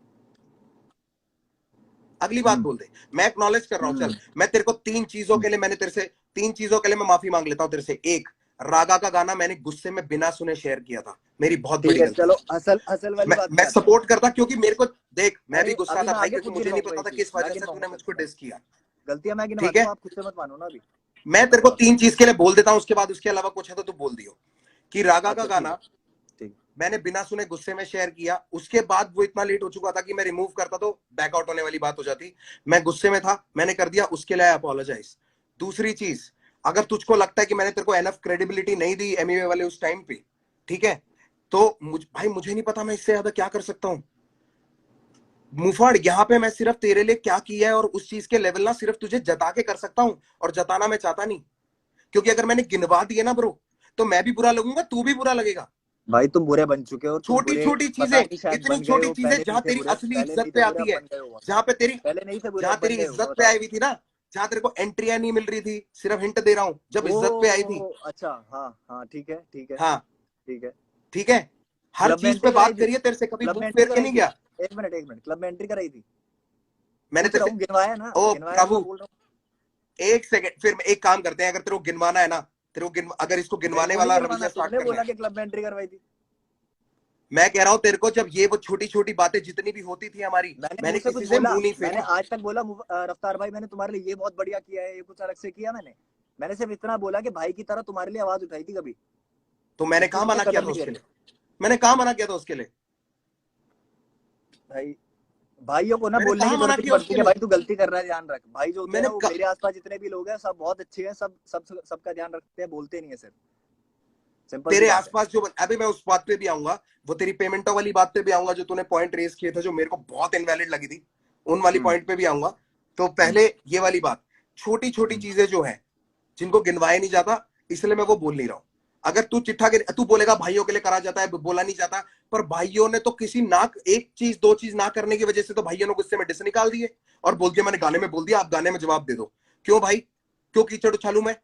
अगली बात बोल दे। मैं एक्नॉलेज कर रहा हूं। चल मैं तेरे को तीन चीजों के लिए मैं माफी मांग लेता हूं तेरे से। एक, रागा का गाना मैंने गुस्से में बिना सुने शेयर किया था, मेरी बहुत ठीक बड़ी है, गलती चलो थी। असल असल वाली बात पे मैं आते हैं। सपोर्ट करता क्योंकि मेरे को देख, मैं भी अरे गुस्सा अभी था मैं भाई, आगे क्योंकि खुद मुझे नहीं गिनवाऊंगा ये पता था चीज, किस मैं वजह से गिनवाऊंगा तूने चल मुझको तुम्हारी डिस किया। गलतियां, मैं ठीक गिनवाता है, हूँ, आप खुद से मत मानो ना अभी। मैं मैं तेरे को गिनवाता हूँ। तीन चीज के लिए बोल देता हूं, उसके बाद उसके अलावा कुछ है तो तू बोल दियो। कि रागा का अच्छा ठीक है, गाना ठीक। मैंने बिना सुने गुस्से में शेयर किया। उसके बाद वो इतना लेट हो चुका था कि मैं रिमूव करता तो बैकआउट होने वाली बात हो जाती। मैं गुस्से में था, मैंने कर दिया, उसके लिए अपोलोजाइज। दूसरी चीज, अगर तुझको लगता है कि मैंने तेरे को एनफ क्रेडिबिलिटी नहीं दी एमईए वाले उस टाइम पे, ठीक है, तो भाई मुझे नहीं पता मैं इससे ज्यादा क्या कर सकता हूँ। मुफाड़, यहाँ पे मैं सिर्फ तेरे लिए क्या किया है और उस चीज के लेवल ना सिर्फ तुझे जता के कर सकता हूँ, और जताना मैं चाहता नहीं, क्योंकि अगर मैंने गिनवा दिए ना ब्रो, तो मैं भी बुरा लगूंगा, तू भी बुरा लगेगा। भाई तुम बुरे बन चुके हो, तुम छोटी बुरे छोटी चीजें, पता नहीं शायद इतनी बन गए छोटी हो, चीजें पहले नहीं जहां थे तेरी बुरे, असली पहले नहीं इज्जत थे पे बुरे, आती अब है, बन गए हो। जहां पे तेरी पहले नहीं थे बुरे, जहां अब तेरी बन गए हो, मैं इज्जत पे बता आई रहा हुई थी ना, जहां तेरे को एंट्रियां नहीं मिल रही थी, सिर्फ हिंट दे रहा हूं, जब हूँ। इज्जत पे आई थी। ओ अच्छा, हाँ हाँ, ठीक है ठीक है हाँ, ठीक है। ठीक है। हर क्लब में चीज पे एंट्री कराई बात थी, करिए, तेरे से कभी क्लब में बुक एंट्री फेर के कराई नहीं थी। गया। एक मिनट, क्लब में एंट्री कराई थी। मैंने पूछ तेरे रहा से, हूँ, गिनवाया ना, ओ गिनवाया ना, मैं प्रभु, बोल रहा हूँ। एक सेकंड, फिर एक काम करते हैं, अगर तेरे को गिनवाना है ना, तेरे को अगर इसको मेरे गिनवाने को नहीं वाला गिनवाना, रवैया स्टार्ट तुमने करना बोला है, कि क्लब में एंट्री करवाई थी। मैं कह रहा हूं तेरे को, जब ये वो छोटी छोटी बातें जितनी भी होती थी हमारी, मैंने मुंह मैंने से कुछ किसी से बोला? मुंह नहीं मैंने फेरा। आज तक बोला रफ्तार भाई मैंने तुम्हारे लिए ये बहुत बढ़िया किया है, ये कुछ अलग से किया मैंने? मैंने सिर्फ इतना बोला कि भाई की तरह तुम्हारे लिए आवाज उठाई थी कभी, तो मैंने उसके कहा नीचे मना किया कदम था नहीं उसके करे। लिए? मैंने कहा मना किया था उसके लिए? भाई भाइयों को ना मैंने बोलने कहा की मना जरूरत नहीं किया पड़ती उसके कि लिए? भाई तू गलती कर रहा है, ध्यान रख। भाई जो होते हैं मैंने ना, वो मेरे आसपास जितने भी लोग हैं सब बहुत अच्छे हैं, सबका ध्यान रखते हैं, बोलते नहीं है सिर्फ, सिंपल सी तेरे बात है। आसपास जो, अभी मैं उस बात पे भी आऊंगा, वो तेरी पेमेंटों वाली बात पे भी आऊंगा, जो तूने पॉइंट रेस किए थे जो मेरे को बहुत इनवैलिड लगी थी, उन वाली हम्म पॉइंट पे भी आऊंगा। तो हम्म पहले ये वाली बात, छोटी छोटी हम्म चीजें जो है, जिनको गिनवाया नहीं जाता, इसलिए मैं वो बोल नहीं रहा हूं। अगर तू चिट्ठा तू बोलेगा भाइयों के लिए करा जाता है, बोला नहीं जाता, पर भाइयों ने तो किसी ना, एक चीज दो चीज ना करने की वजह से तो भाइयों ने गुस्से में डिस निकाल दिए, और बोल दिया मैंने गाने में बोल दिया, आप गाने में जवाब दे दो। क्यों भाई, क्यों कीचड़ उछालू मैं?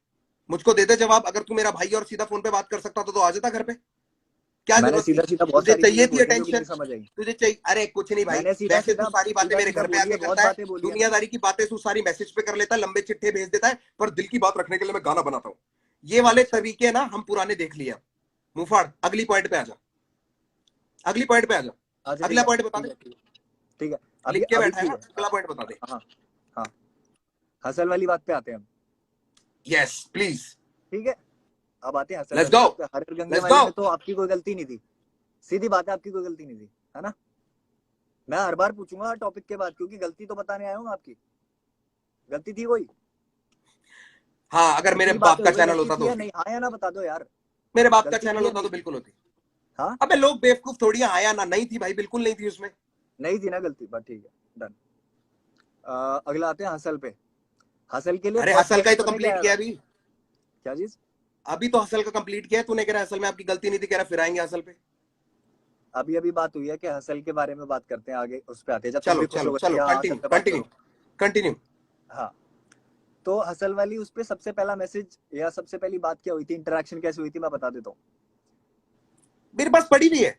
मुझको दे दे जवाब। अगर तू मेरा भाई और सीधा फोन पे बात कर सकता तो आ जाता घर पे। क्या मैंने जरूरत थी? सीधा सीधा बहुत तुझे सारी चाहिए चीजें थी बोली है जो कि अटेंशन, नहीं समझ आई। तुझे चाहिए, अरे कुछ नहीं भाई, मैंने सीधा वैसे तू सीधा सारी बातें सीधा मेरे सीधा घर पे बोली है, आके बहुत करता है, बातें बोली है मैंने। दुनियादारी की बातें तू सारी मैसेज पे कर लेता है, लंबे चिट्ठे भेज देता है, पर दिल की बात रखने के लिए मैं गाना बनाता हूँ। ये वाले अच्छा तरीके ना हम पुराने देख लिए। मुफाड़, अगली पॉइंट पे आ जा, अगली पॉइंट पे आ जा, अच्छा, ठीक अगला है पॉइंट बता ठीक दे। है ठीक है ठीक है। अभी लिख के अभी बैठा है ठीक ना, है, हाँ अगला पॉइंट बता दे। हाँ हाँ। हसल वाली बात पे आते हैं हम। यस प्लीज, ठीक है, अब आते हैं हसल लेट्स वाली गो, बात पे। हर गंगे लेट्स वाले गो। में तो आपकी कोई गलती नहीं थी, सीधी बात है, आपकी कोई गलती नहीं थी, है ना? मैं हर बार पूछूंगा हर टॉपिक के बाद, क्योंकि गलती तो बताने आया हूँ आपकी। गलती थी कोई? हाँ, अगर मेरे इतनी बाप बातें का हो गई, चैनल गलती होता थी तो या होती, नहीं? हाँ या ना बता दो यार, मेरे बाप का गलती चैनल थी या होता नहीं तो थी? बिल्कुल होती। हाँ, अबे लोग बेवकूफ थोड़ी हैं, आया ना, नहीं थी भाई, बिल्कुल नहीं थी उसमें। नहीं थी ना गलती, बट ठीक है, डन। अगला आते हैं हसल पे। हसल के लिए अरे फर्स्ट हसल का ही क्वेश्चन तो पता है क्या कंप्लीट आया किया था? अभी, क्या चीज? अभी तो हसल का कंप्लीट किया है। तूने कह रहा हसल में आपकी गलती नहीं थी, कह रहा फिर आएंगे हसल पे। अभी अभी बात हुई है कि हसल के बारे में बात करते हैं, आगे उस पे आते हैं, जब तुम चलो भी खुश चलो हो गए चलो, कि हाँ हसल कंटिन्यू पे बात कंटिन्यू करो। कंटिन्यू। हाँ, तो हसल वाली उस पे सबसे पहला मैसेज या सबसे पहली बात क्या हुई थी, इंटरेक्शन कैसे हुई थी, मैं बता देता हूँ। मेरे पास पड़ी भी है,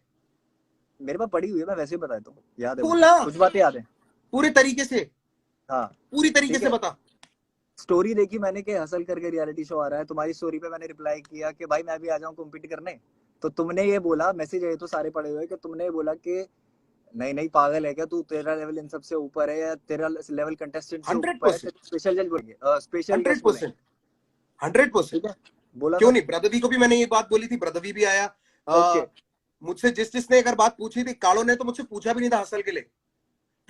मेरे पास पड़ी हुई है, मैं वैसे ही बता देता हूँ, याद है बोल मुझे, ना, कुछ बातें याद है। पूरे तरीके से, हाँ पूरी तरीके ठीक से है। बता। स्टोरी देखी मैंने कि हसल करके रियलिटी शो आ रहा है, तुम्हारी स्टोरी पे मैंने रिप्लाई किया कि भाई मैं भी आ जाऊं कॉम्पीट करने। तो तुमने ये बोला, मैसेज है तो सारे पड़े हुए, कि तुमने ये बोला कि नहीं नहीं पागल है क्या तू, तेरा लेवल इन सबसे ऊपर है, या तेरा लेवल कंटेस्टेंट से हंड्रेड ऊपर है, परसेंट स्पेशल जज बोलेंगे, स्पेशल हंड्रेड गेस्ट बोलेंगे। परसेंट 100%। ठीक है, बोला क्यों था। नहीं, ब्रदवी को भी मैंने ये बात बोली थी, ब्रदवी भी आया। ओके, मुझसे जिस जिसने अगर बात पूछी थी, कालो ने तो मुझसे पूछा भी नहीं था हसल के लिए,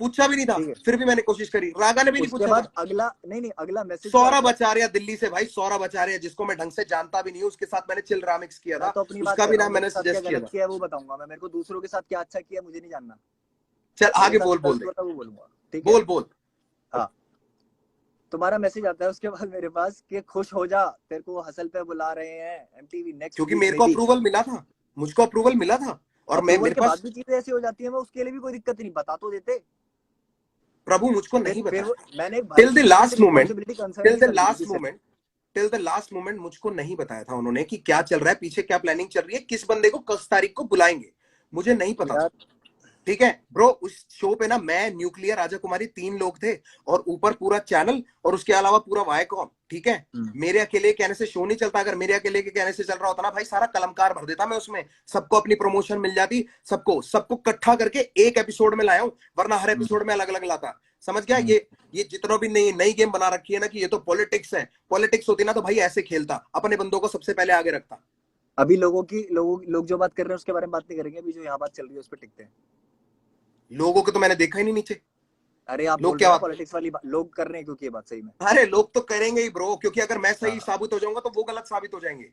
पूछा भी नहीं था, ठीक है। फिर भी मैंने कोशिश करी, रागा ने भी नहीं उसके पूछा बाद था। अगला, नहीं नहीं, अगला मैसेज क्या सौरभ आता है? आचार्य दिल्ली से, भाई सौरभ आचार्य, जिसको मैं ढंग से जानता भी नहीं हूँ, उसके साथ मैंने चिल रामिक्स किया मैं था, तो अपनी बात उसका कर भी रहा हूँ, नाम मेरे मैंने साथ क्या सजेस्ट किया गलत था। किया है वो बताऊंगा मैं, मेरे को दूसरों के साथ क्या अच्छा किया मुझे नहीं जानना। चल मेरे आगे साथ बोल, जो बोल गलत दे, हुआ था वो बोलूंगा, ठीक है। बोल बोल। हाँ, तुम्हारा मैसेज आता है उसके बाद मेरे पास कि खुश हो जा, तेरे को हसल पे बुला रहे हैं एमटीवी नेक्स्ट क्योंकि वीक मेरे में को भी। अप्रूवल मिला था, मुझको अप्रूवल मिला था, और मैं, अप्रूवल मेरे के बाद पास, भी चीजें ऐसी हो जाती है, मैं उसके लिए भी कोई दिक्कत नहीं, बता तो देते। प्रभु मुझको नहीं फिर बताया वो था, मैंने भाई टिल द किसी से last moment, responsibility concern till नहीं द कर ली थी लास्ट किसी से। Moment, till the last moment मुझको नहीं बताया था उन्होंने कि क्या चल रहा है पीछे, क्या प्लानिंग चल रही है, किस बंदे को किस तारीख को बुलाएंगे, मुझे नहीं पता था। यार ठीक है ब्रो, उस शो पे ना मैं, न्यूक्लियर, राजा कुमारी, 3 लोग थे, और ऊपर पूरा चैनल, और उसके अलावा पूरा वायकॉम। ठीक है, मेरे अकेले कहने से शो नहीं चलता, अगर मेरे अकेले के कहने से चल रहा होता ना भाई, सारा कलमकार भर देता मैं उसमें, सबको अपनी प्रमोशन मिल जाती, सबको सबको इकट्ठा करके एक एपिसोड में लाया हूं, वरना हर एपिसोड में अलग अलग लाता। समझ गया? ये जितना भी नई नई गेम बना रखी है ना कि ये तो पॉलिटिक्स है, पॉलिटिक्स होती ना तो भाई ऐसे खेलता, अपने बंदों को सबसे पहले आगे रखता। अभी लोग जो बात कर रहे हैं उसके बारे में बात नहीं करेंगे, अभी जो यहाँ बात चल रही है उस पर टिकते हैं। लोगों को तो मैंने देखा ही नहीं नीचे, अरे आप लोग बोल रहे क्या हो ना बात, पॉलिटिक्स वाली बात, लोग कर रहे हैं क्योंकि ये बात सही में। अरे लोग तो करेंगे ही ब्रो, क्योंकि अगर मैं सही हाँ, साबित हो जाऊंगा तो वो गलत साबित हो जाएंगे।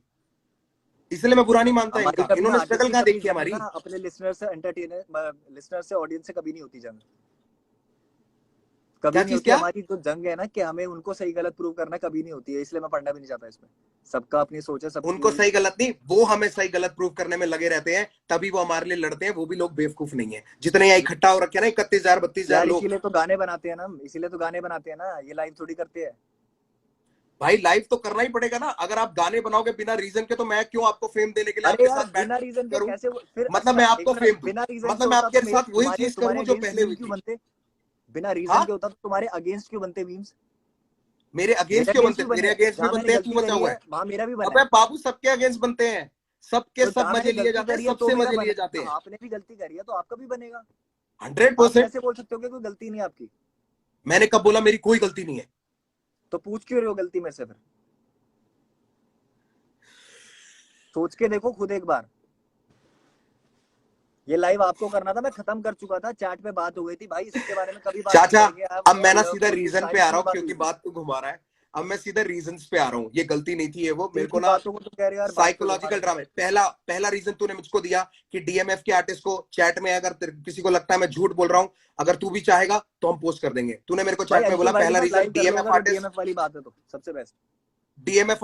इसलिए मैं बुरा नहीं मानता हमारी इनका, कभी ना इन्होंने आगे स्ट्रगल की कहाँ कभी देखी जंग हमारी। ना अपने लिसनर से एंटरटेनर, लिसनर से ऑडियंस से कभी नहीं होती जंग, कभी क्या नहीं चीज होती। क्या? हमारी जो जंग है ना कि हमें उनको सही गलत प्रूव करना, कभी नहीं होती है, इसलिए मैं पढ़ना भी नहीं चाहता इसमें। सबका अपनी सोच है उनको सबकी। सही गलत नहीं, वो हमें सही गलत प्रूव करने में लगे रहते हैं, तभी वो हमारे लिए लड़ते हैं। वो भी लोग बेवकूफ नहीं है जितने यहाँ इकट्ठा हो रखे हैं ना, 31,000 32,000 यार लोग। इसीलिए तो गाने बनाते हैं ना, इसीलिए तो गाने बनाते हैं ना, ये लाइव थोड़ी करते हैं। भाई लाइव तो करना ही पड़ेगा ना, अगर आप गाने बनाओगे बिना रीजन के तो मैं क्यों आपको फेम देने के लिए अरे आपके यार साथ बैठ बिना रीजन के करूं? कैसे फिर, मतलब मैं अच्छा एक आपको मिनट, फेम दूं, बिना रीजन के मतलब मैं होता तो आपके मेरे साथ वही तुम्हारे चीज तुम्हारे करूं जो अगेंस्ट पहले मीम हुई क्यों थी। बनते? बिना रीजन हाँ, के होता तो तुम्हारे अगेंस्ट क्यों बनते मीम्स? मेरे मेरे अगेंस्ट क्यों अगेंस्ट बनते? भी मेरे बने हैं, अगेंस्ट भी जहां मैंने बनते हैं, तू गलती मचा करी हुआ है है। वहां मेरा भी बना अबे है। बाबू सबके अगेंस्ट बनते हैं, सबके तो सब जहां मजे मैंने लिए गलती जाते हैं, करी है तो सबसे मेरा मजे लिए जाते बनेगा, हैं। आपने भी गलती करी है तो आपका भी बनेगा। हंड्रेड आप परसेंट कैसे बोल सकते हो कि कोई गलती नहीं है आपकी? मैंने कब बोला मेरी कोई गलती नहीं है? तो पूछ क्यों रहे हो गलती मेरे से फिर? सोच के देखो खुद एक बार। ये लाइव आपको करना था, मैं खत्म कर चुका था, चैट पे बात हो गई थी भाई, इसके बारे में कभी बात नहीं चाचा, करेंगे। आप अब मैं ना लव सीधा फॉर यू रीजन पे सारी आ रहा तीन हूँ बात हुई क्योंकि थी। बात को घुमा रहा है। अब मैं सीधा रीजंस पे आ रहा हूँ, ये गलती नहीं थी, ये वो मेरे तीन को ही ना बातों को तुम कह रहे हो यार, बात को घुमा साइकोलॉजिकल रहे हो। ड्रामा। पहला पहला रीजन तूने मुझको दिया कि डीएमएफ के आर्टिस्ट को चैट में, अगर किसी को लगता है मैं झूठ बोल रहा हूँ, अगर तू भी चाहेगा तो हम पोस्ट कर देंगे। तूने मेरे को भाई चैट में अंशुल बोला भाई के पहला साथ रीजन लाइव कर लो डीएमएफ अगर वो आर्टिस्ट, डीएमएफ वाली बात है तो सबसे best. DMF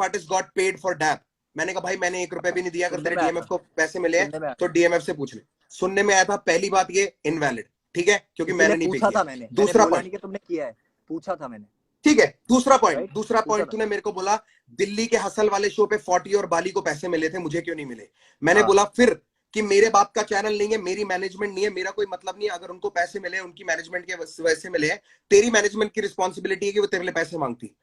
artist got paid for dap. मैंने कहा भाई मैंने 1 रुपया भी नहीं दिया, अगर सुनने तेरे में आया डीएमएफ था, को पैसे मिले हैं सुनने में आया तो था, डीएमएफ से पूछ ले। सुनने में आया था, पहली बात ये इनवैलिड, ठीक है, क्योंकि इसीलिए मैंने नहीं पे पूछा किया। था मैंने दूसरा बोला पॉइंट, नहीं कि तुमने किया है, पूछा था मैंने। ठीक है, दूसरा पॉइंट, राइट, दूसरा पूछा पॉइंट था। तूने मेरे को बोला दिल्ली के हसल वाले शो पे 40 और बाली को पैसे मिले थे, मुझे क्यों नहीं मिले? मैंने हाँ बोला फिर कि मेरे बाप का चैनल नहीं है, मेरी मैनेजमेंट नहीं है, मेरा कोई मतलब नहीं है, अगर उनको पैसे मिले उनकी मैनेजमेंट के वजह से मिले हैं, तेरी मैनेजमेंट की रिस्पॉन्सिबिलिटी है कि वो तेरे लिए पैसे मांगती।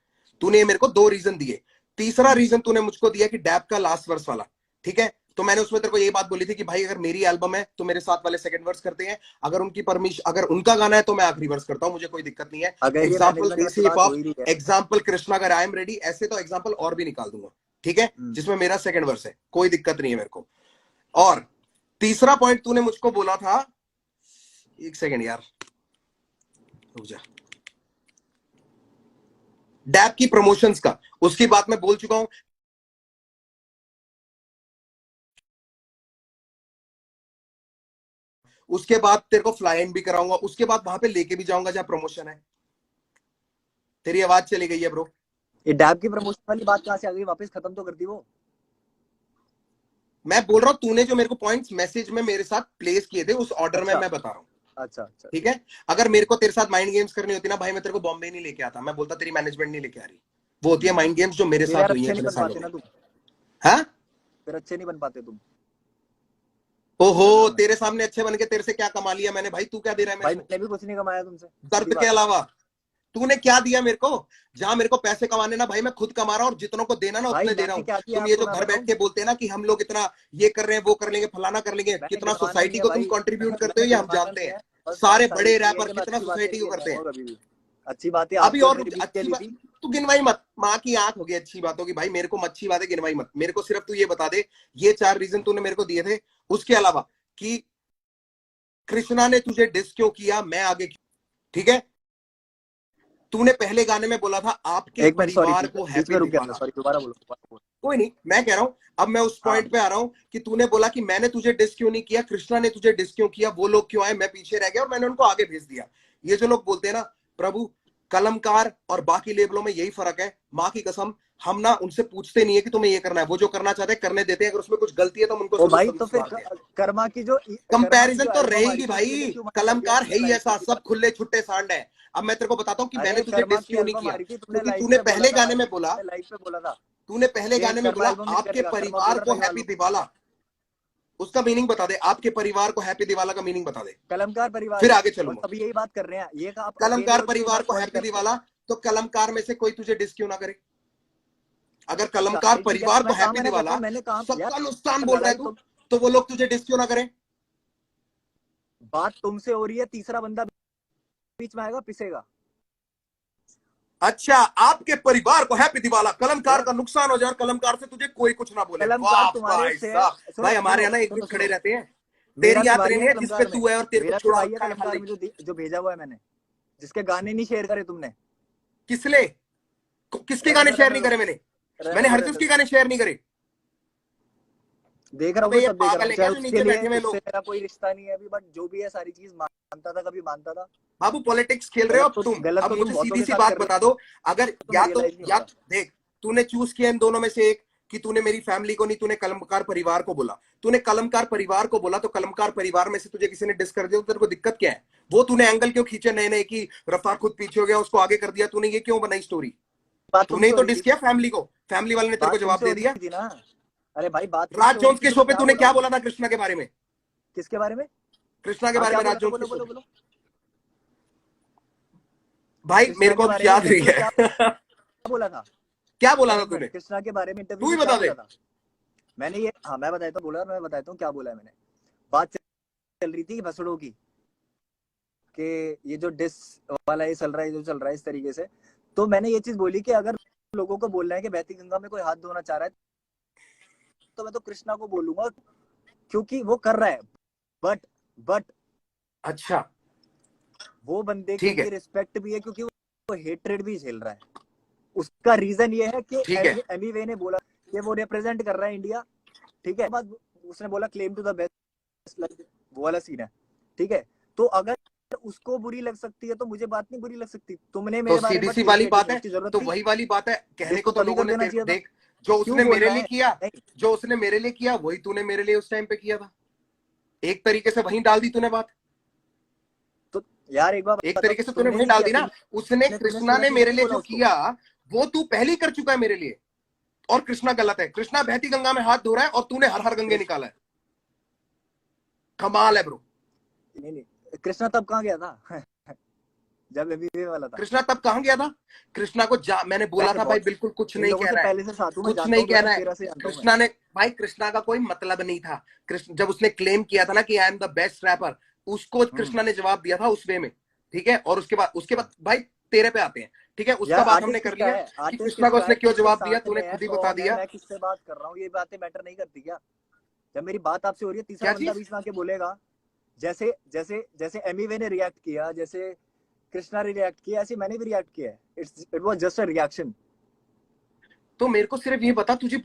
तूने मेरे को 2 रीजन दिए। तीसरा रीजन तूने मुझको दिया कि डैप का लास्ट वर्स वाला, ठीक है, तो मैंने उसमें तेरे को यही बात बोली थी कि भाई अगर मेरी एल्बम है तो मेरे साथ वाले सेकंड वर्स करते हैं, अगर उनकी परमिशन, अगर उनका गाना है तो मैं आखिरी वर्स करता हूं, मुझे कोई दिक्कत नहीं है। अगर ये एग्जाम्पल मैनेजमेंट देसी वाली हिप बात हो हॉप, ही रही है। एग्जाम्पल कृष्णा अगर आई एम रेडी, ऐसे तो एग्जाम्पल और भी निकाल दूंगा, ठीक है, जिसमें मेरा सेकंड वर्स है, कोई दिक्कत नहीं है मेरे को। और तीसरा पॉइंट तूने मुझको बोला था, एक सेकंड यार रुक जा, डैप की प्रमोशंस का, उसकी बात मैं बोल चुका हूं। उसके बाद तेरे को फ्लाई इन भी कराऊंगा, उसके बाद वहां पे लेके भी जाऊंगा जहां प्रमोशन है। तेरी आवाज चली गई है ब्रो। ये डैब की प्रमोशन वाली बात कहां से आ गई? वापस खत्म तो कर दी वो। मैं बोल रहा हूं तूने जो मेरे को पॉइंट्स मैसेज में मेरे साथ प्लेस किए थे उस ऑर्डर में अच्छा मैं बता रहा हूं, अच्छा अच्छा। ठीक है। अगर मेरे को तेरे साथ माइंड गेम्स करनी होती ना भाई, मैं तेरे को बॉम्बे नहीं लेके आता, मैं बोलता तेरी मैनेजमेंट नहीं लेके आ रही। वो होती है माइंड गेम्स जो मेरे फिर साथ यार हुई है अच्छे नहीं इतने बन सालों पाते में। ना तुम, हाँ, फिर अच्छे नहीं बन पाते तुम ओहो, इंटरव्यू में। तेरे सामने अच्छे बन के तेरे से क्या कमा लिया मैंने भाई? तू क्या दे रहा है मेरे भाई को मैंने भी कुछ नहीं कमाया तुमसे, सीधी दर्द के बात है। अलावा? तूने क्या दिया मेरे को? जहां मेरे को पैसे कमाने ना भाई मैं खुद कमा रहा हूँ, और जितनों को देना ना भाई उतने दे रहा मैंने हूँ। क्या किया तुम ये आपको जो मैं घर बैठ बताऊं? के बोलते हैं ना कि हम लोग इतना ये कर रहे हैं, वो कर लेंगे, फलाना कर लेंगे, मैंने कितना गिनवाना नहीं सोसाइटी है को तुम भाई कंट्रीब्यूट करते हो मैंने ये हम गिनवाना जानते नहीं हैं। है। बस बात सारे सारी बड़े इतनी है रैपर कि मैं कितना अच्छी बातें सोसाइटी नहीं को गिनता करते हैं। हूँ कभी भी। अच्छी बातें अभी आपको और मैंने रिपीट के अच्छी दी बात, थी। तू गिनवाई मत, माँ की आंख होगी अच्छी बातों की भाई, मेरे को अच्छी बातें गिनवाई मत, मेरे को सिर्फ तू ये बता दे, ये 4 रीजन तूने मेरे को दिए थे, उसके अलावा कि कृष्णा ने तुझे डिस क्यों किया, मैं आगे क्यों, ठीक है। तूने पहले गाने में बोला था आपके एक मिनट सॉरी, परिवार को बीच में हैप्पी रुक गया था, दिवाला। सॉरी, दोबारा बोलो दोबारा बोलो। कोई नहीं, मैं कह रहा हूं, अब मैं उस हाँ पॉइंट पे आ रहा हूं कि तूने बोला कि मैंने तुझे डिस क्यों नहीं किया, कृष्णा ने तुझे डिस क्यों किया, वो लोग क्यों आए, मैं पीछे रह गया और मैंने उनको आगे भेज दिया। ये जो लोग बोलते हैं ना प्रभु, कलमकार और बाकी लेबलों में यही फर्क है, माँ की कसम, हम ना उनसे पूछते नहीं है कि तुम्हें ये करना है, वो जो करना चाहते हैं करने देते हैं, अगर उसमें कुछ गलती है तो हम उनको ओ भाई तो फिर सुधारते हैं। कर्मा की कंपैरिजन जो तो एल्बम आई रहेगी थी उसके लिए भाई, क्यों मना कर दिया कलमकार तुमने है ही लाइव पे? ऐसा, सब खुले छुट्टे सांड है। अब मैं तेरे को बताता हूँ कि मैंने अरे तुझे कर्मा डिस की क्यों नहीं एल्बम आ किया, रही थी, तुमने क्योंकि लाइव तूने पे बोला पहले था गाने भाई, में बोला, तुमने लाइव पे बोला था तूने पहले कि गाने में कर्मा बोला एल्बम नहीं आपके करेगा, कर्मा बोल परिवार रहा को था गा हैप्पी लो। दिवाला, उसका मीनिंग बता दे, आपके परिवार को हैप्पी दिवाला का मीनिंग बता दे, कलमकार परिवार फिर है आगे और चलूंगा। सब यही बात कर रहे हैं, ये का आप अकेले कलमकार हो जो परिवार बात को पॉइंट हैप्पी कर रहे हो। दिवाला, तो कलमकार में से कोई तुझे डिस क्यों ना करे? अगर अच्छा कलमकार ठीक है, परिवार तो को मैं कहा, हैप्पी मैंने दिवाला, देखो मैंने कहा सबका नुकसान यार बोल रहा है लड़ाई तू, तो तो वो लोग तुझे डिस क्यों ना करें? बात तुमसे हो रही है, तीसरा बंदा बीच में आएगा पिसेगा। अच्छा, आपके परिवार को हैप्पी दिवाला, कलमकार यार का नुकसान हो जाए और कलमकार से तुझे कोई कुछ ना बोले, कलमकार वाह तुम्हारे भाई से, साहब। सुनो भाई हमारे सुनो यहाँ ना एक सुनो जुट खड़े सुनो, रहते हैं। मेरा तेरी भी याद भाई नहीं है है जिसपे कलमकार में, तू है और तेरे को मेरा भी छुड़ा भाई है रखा है कलमकार हमने। में जो भेजा हुआ है मैंने, जिसके गाने नहीं शेयर करे तुमने। किसले? किसके रहने गाने दो शेयर रहने नहीं दो करे मैंने? रहने मैंने दो हरगिज रहने के दो गाने शेयर नहीं करे। देख रहा हूँ, अबे मैं ये सब देख रहा पागल हूँ, है क्या चाहे जो उसके नीचे लिए बैठे हुए उससे लोग? मेरा कोई रिश्ता नहीं है अभी, बट जो भी है सारी चीज मानता था, कभी मानता था। बाबू पॉलिटिक्स खेल रहे हो अब तुम। गलत अब तो तुम मुझे बहुतों सीधी के सी साथ बात कर रहे बता दो, अगर हो, तुम्हें या रियलाइज नहीं या होता। देख, तूने चूज किया इन दोनों में से एक, कि तूने मेरी फैमिली को नहीं, तूने कलमकार परिवार को बोला। तूने कलमकार परिवार को बोला तो कलमकार परिवार में से तुझे किसी ने डिस कर दिया तो तेरे को दिक्कत क्या है? वो तूने एंगल क्यों खींचे नए नए कि रफ्तार खुद पीछे हो गया उसको आगे कर दिया? तूने ये क्यों बनाई स्टोरी? बात तूने ही तुमसे हो तो रही डिस थी, किया फैमिली को, फैमिली वाले ने तेरे को बात जवाब तुमसे हो दे रही दिया। थी ना। अरे भाई बात राज तुमसे हो रही जोन्स थी के तो शो मैं पे क्या तूने बोला? क्या बोला था कृष्णा के बारे में? किसके बारे में? कृष्णा के हाँ बारे क्या में बोला राज था, जोन्स के बोलो शो बोलो पे। बोलो। भाई कृष्णा मेरे के को अब बारे में याद नहीं इंटरव्यू में क्या है। बोला था? क्या बोला था एक मिनट, तूने? कृष्णा के बारे में इंटरव्यू तू ही में क्या बता दे। बोला था? मैंने ये, हाँ मैं बताता हूँ, बोला मैं बताता हूँ क्या बोला है मैंने। बात चल रही थी भसड़ों की, कि ये जो डिस वाला ये चल रहा है, जो चल रहा है इस तरीके से, तो मैंने ये चीज बोली कि अगर लोगों को बोलना है कि बहती गंगा में कोई हाथ धोना चाह रहा है, तो मैं तो कृष्णा को बोलूंगा, क्योंकि वो कर रहा है। बट अच्छा वो बंदे के ठीक लिए है, रिस्पेक्ट भी है, क्योंकि वो हेट्रेड भी झेल रहा है। उसका रीजन ये है कि ठीक है। एमी वे ने बोला कि वो रिप्रेजेंट कर रहा है इंडिया, ठीक है। बाद उसने बोला क्लेम टू द बेस्ट, वो वाला सीन है, ठीक है। तो अगर उसको बुरी लग सकती है तो मुझे बात नहीं बुरी लग सकती। तुमने तो मेरे बारे में सीधी बात सी छेड़ी वाली है, ठीक बात है, है, उसकी जरूरत तो थी? वही वाली बात है, कहने डिस को तो तो तभी लोगों कर ने देना तेरे चाहिए था। देख, जो क्यों उसने बोल मेरे रहा लिए है? किया, नहीं, जो उसने मेरे लिए किया वही तूने मेरे लिए उस टाइम पे किया था। एक तरीके से वहीं डाल दी तूने बात। तो यार एक बार एक बताओ, तरीके से तूने तुमने वहीं नहीं डाल किया, दी ना। उसने, तूने कृष्णा सुना ने क्यों मेरे नहीं लिए बोला जो उसको? किया वो तू पहले ही कर चुका है मेरे लिए। और कृष्णा गलत है, कृष्णा बहती गंगा में हाथ धो रहा है और तूने हर हर गंगे निकाला है। कमाल है ब्रो। नहीं नहीं, कृष्णा तब कहाँ गया था? जब एमबीए वाला था। कृष्णा तब कहां गया था? कृष्णा को मैंने बोला वैसे था भाई बहुत, बिल्कुल कुछ इन नहीं लोगों कह से रहा है, पहले से साथ हूँ, मैं कुछ जानता नहीं हूँ कह रहा है। 2013 से जानता हूँ मैं। कृष्णा ने, भाई कृष्णा का कोई मतलब नहीं था। कृष्ण जब उसने क्लेम किया था ना कि I am the best rapper, उसको हम्म। कृष्णा ने जवाब दिया था उस वे में, ठीक है। और उसके बाद भाई तेरे पे आते हैं, ठीक है। उसका यार बात हमने आर्टिस्ट कर किसका लिया है? कि आर्टिस्ट कृष्णा को किसका उसने है? क्यों किसके जवाब दिया, साथ तूने में है, खुद ही बता कौन है, दिया। मैं किससे बात कर रहा हूँ, ये बातें मैटर नहीं करती क्या? जब मेरी बात आपसे हो रही है, तीसरा क्या बंदा चीज? बीच में आके बोलेगा, जैसे जैसे जैसे एमीवे ने रिएक्ट किया, जैसे कृष्णा ने रिएक्ट किया, ऐसे मैंने भी रिएक्ट किया है। It was just a reaction. तो मेरे को सिर्फ ये बता, तुझे